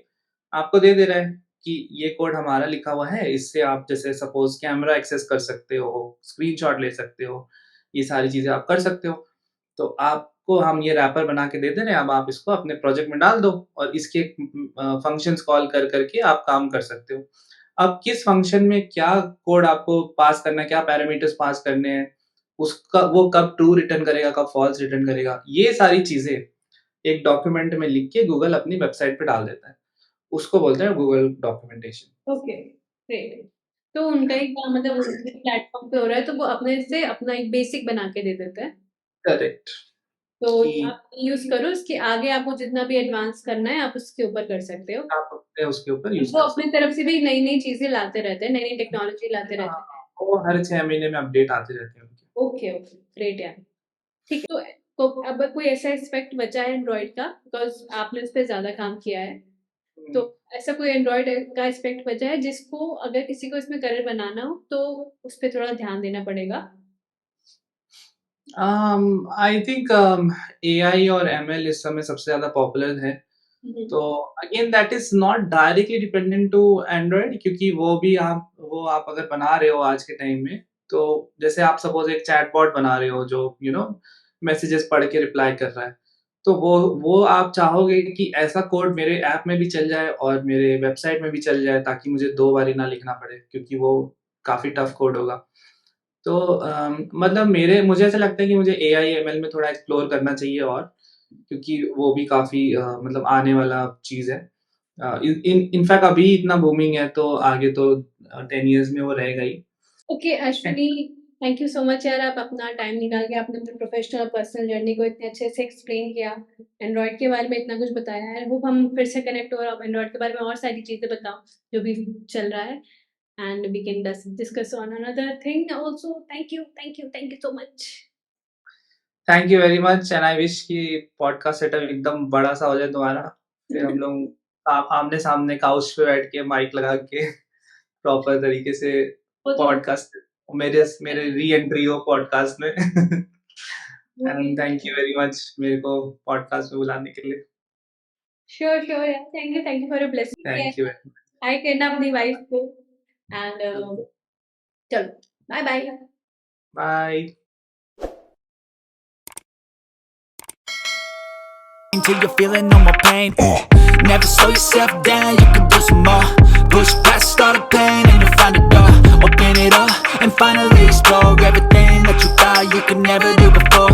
आपको दे रहा है कि ये कोड हमारा लिखा हुआ है, इससे आप जैसे सपोज कैमरा एक्सेस कर सकते हो, स्क्रीनशॉट ले सकते हो, ये सारी चीज़ें आप कर सकते हो। तो आपको हम ये रैपर बना के दे रहे हैं, अब आप इसको अपने प्रोजेक्ट में डाल दो और इसके फंक्शंस कॉल कर करके आप काम कर सकते हो। अब किस फंक्शन में क्या कोड आपको पास करना है, क्या पैरामीटर्स पास करने हैं, उसका वो कब ट्रू रिटर्न करेगा, कब फॉल्स रिटर्न करेगा, ये सारी चीज़ें एक डॉक्यूमेंट में लिख के गूगल अपनी वेबसाइट पे डाल देता है। उसको बोलते हैं गूगल डॉक्यूमेंटेशन। Okay, great. तो उनका एक मतलब उनके प्लेटफ़ॉर्म पे हो रहा है तो वो अपने से अपना एक बेसिक बना के दे देता है। करेक्ट। तो कि आप यूज़ करो, उसके आगे आपको जितना भी एडवांस करना है आप उसके ऊपर कर सकते हो। आप अपने उसके ऊपर यूज़ वो कर अपनी तरफ से भी नई-नई चीज़ें लाते रहते हैं, नई-नई टेक्नोलॉजी लाते सकते हैं। रहते हैं। हाँ, वो हर 6 महीने में अपडेट आते रहते हैं उनके। ओके, ओके, ग्रेट यार। ठीक है, तो अब कोई ऐसा एस्पेक्ट बचा है एंड्रॉइड का? बिकॉज़ आपने उस पे ज़्यादा काम किया है। तो ऐसा कोई एंड्रॉइड का एस्पेक्ट बचा है जिसको अगर किसी को इसमें करियर बनाना हो तो उस पे थोड़ा ध्यान देना पड़ेगा? आई थिंक एआई और एमएल इस समय सबसे ज़्यादा पॉपुलर है। हुँ, तो again that is not directly dependent to Android, क्योंकि वो आप अगर बना रहे हो आज के टाइम में, तो जैसे आप सपोज़ एक चैटबॉट बना रहे हो जो मैसेजेस पढ़ के रिप्लाई कर रहा है। तो वो आप चाहोगे कि ऐसा कोड मेरे ऐप में भी चल जाए और मेरे वेबसाइट में भी चल जाए ताकि मुझे 2 बारी ना लिखना पड़े, क्योंकि वो काफ़ी टफ कोड होगा। तो मतलब मेरे मुझे ऐसा लगता है कि मुझे एआई एमएल में थोड़ा एक्सप्लोर करना चाहिए, और क्योंकि वो भी काफ़ी मतलब आने वाला चीज़ है। इनफैक्ट अभी इतना बूमिंग है तो आगे तो 10 इयर्स में वो रहेगा ही। Okay Ashwini, thank you so much यार, आप अपना टाइम निकाल के आपने अपनी प्रोफेशनल और पर्सनल जर्नी को इतने अच्छे से एक्सप्लेन किया। एंड्रॉइड के बारे में इतना कुछ बताया है। होप हम फिर से कनेक्ट हो और आप एंड्रॉइड के बारे में और सारी चीज़ें बताओ जो भी चल रहा है। And we can discuss on another thing also. Thank you so much. Thank you very much and I wish कि पॉडकास्ट सेटअप एकदम बड़ा-सा हो जाए तुम्हारा। फिर हम लोग आमने-सामने काउच पे बैठ के माइक लगा के प्रॉपर तरीके से वो तो पॉडकास्ट मेरे री-एंट्री हो पॉडकास्ट में। And thank you very much मेरे को पॉडकास्ट में बुलाने के लिए। श्योर यार, thank you for your blessing. Thank you. Hi कहना अपनी वाइफ को। एंड चलो, bye bye. Bye. Till you're feeling no more pain. Never slow yourself down, you can do some more. Push past all the pain and you'll find a door. Open it up and finally explore everything that you thought you could never do before.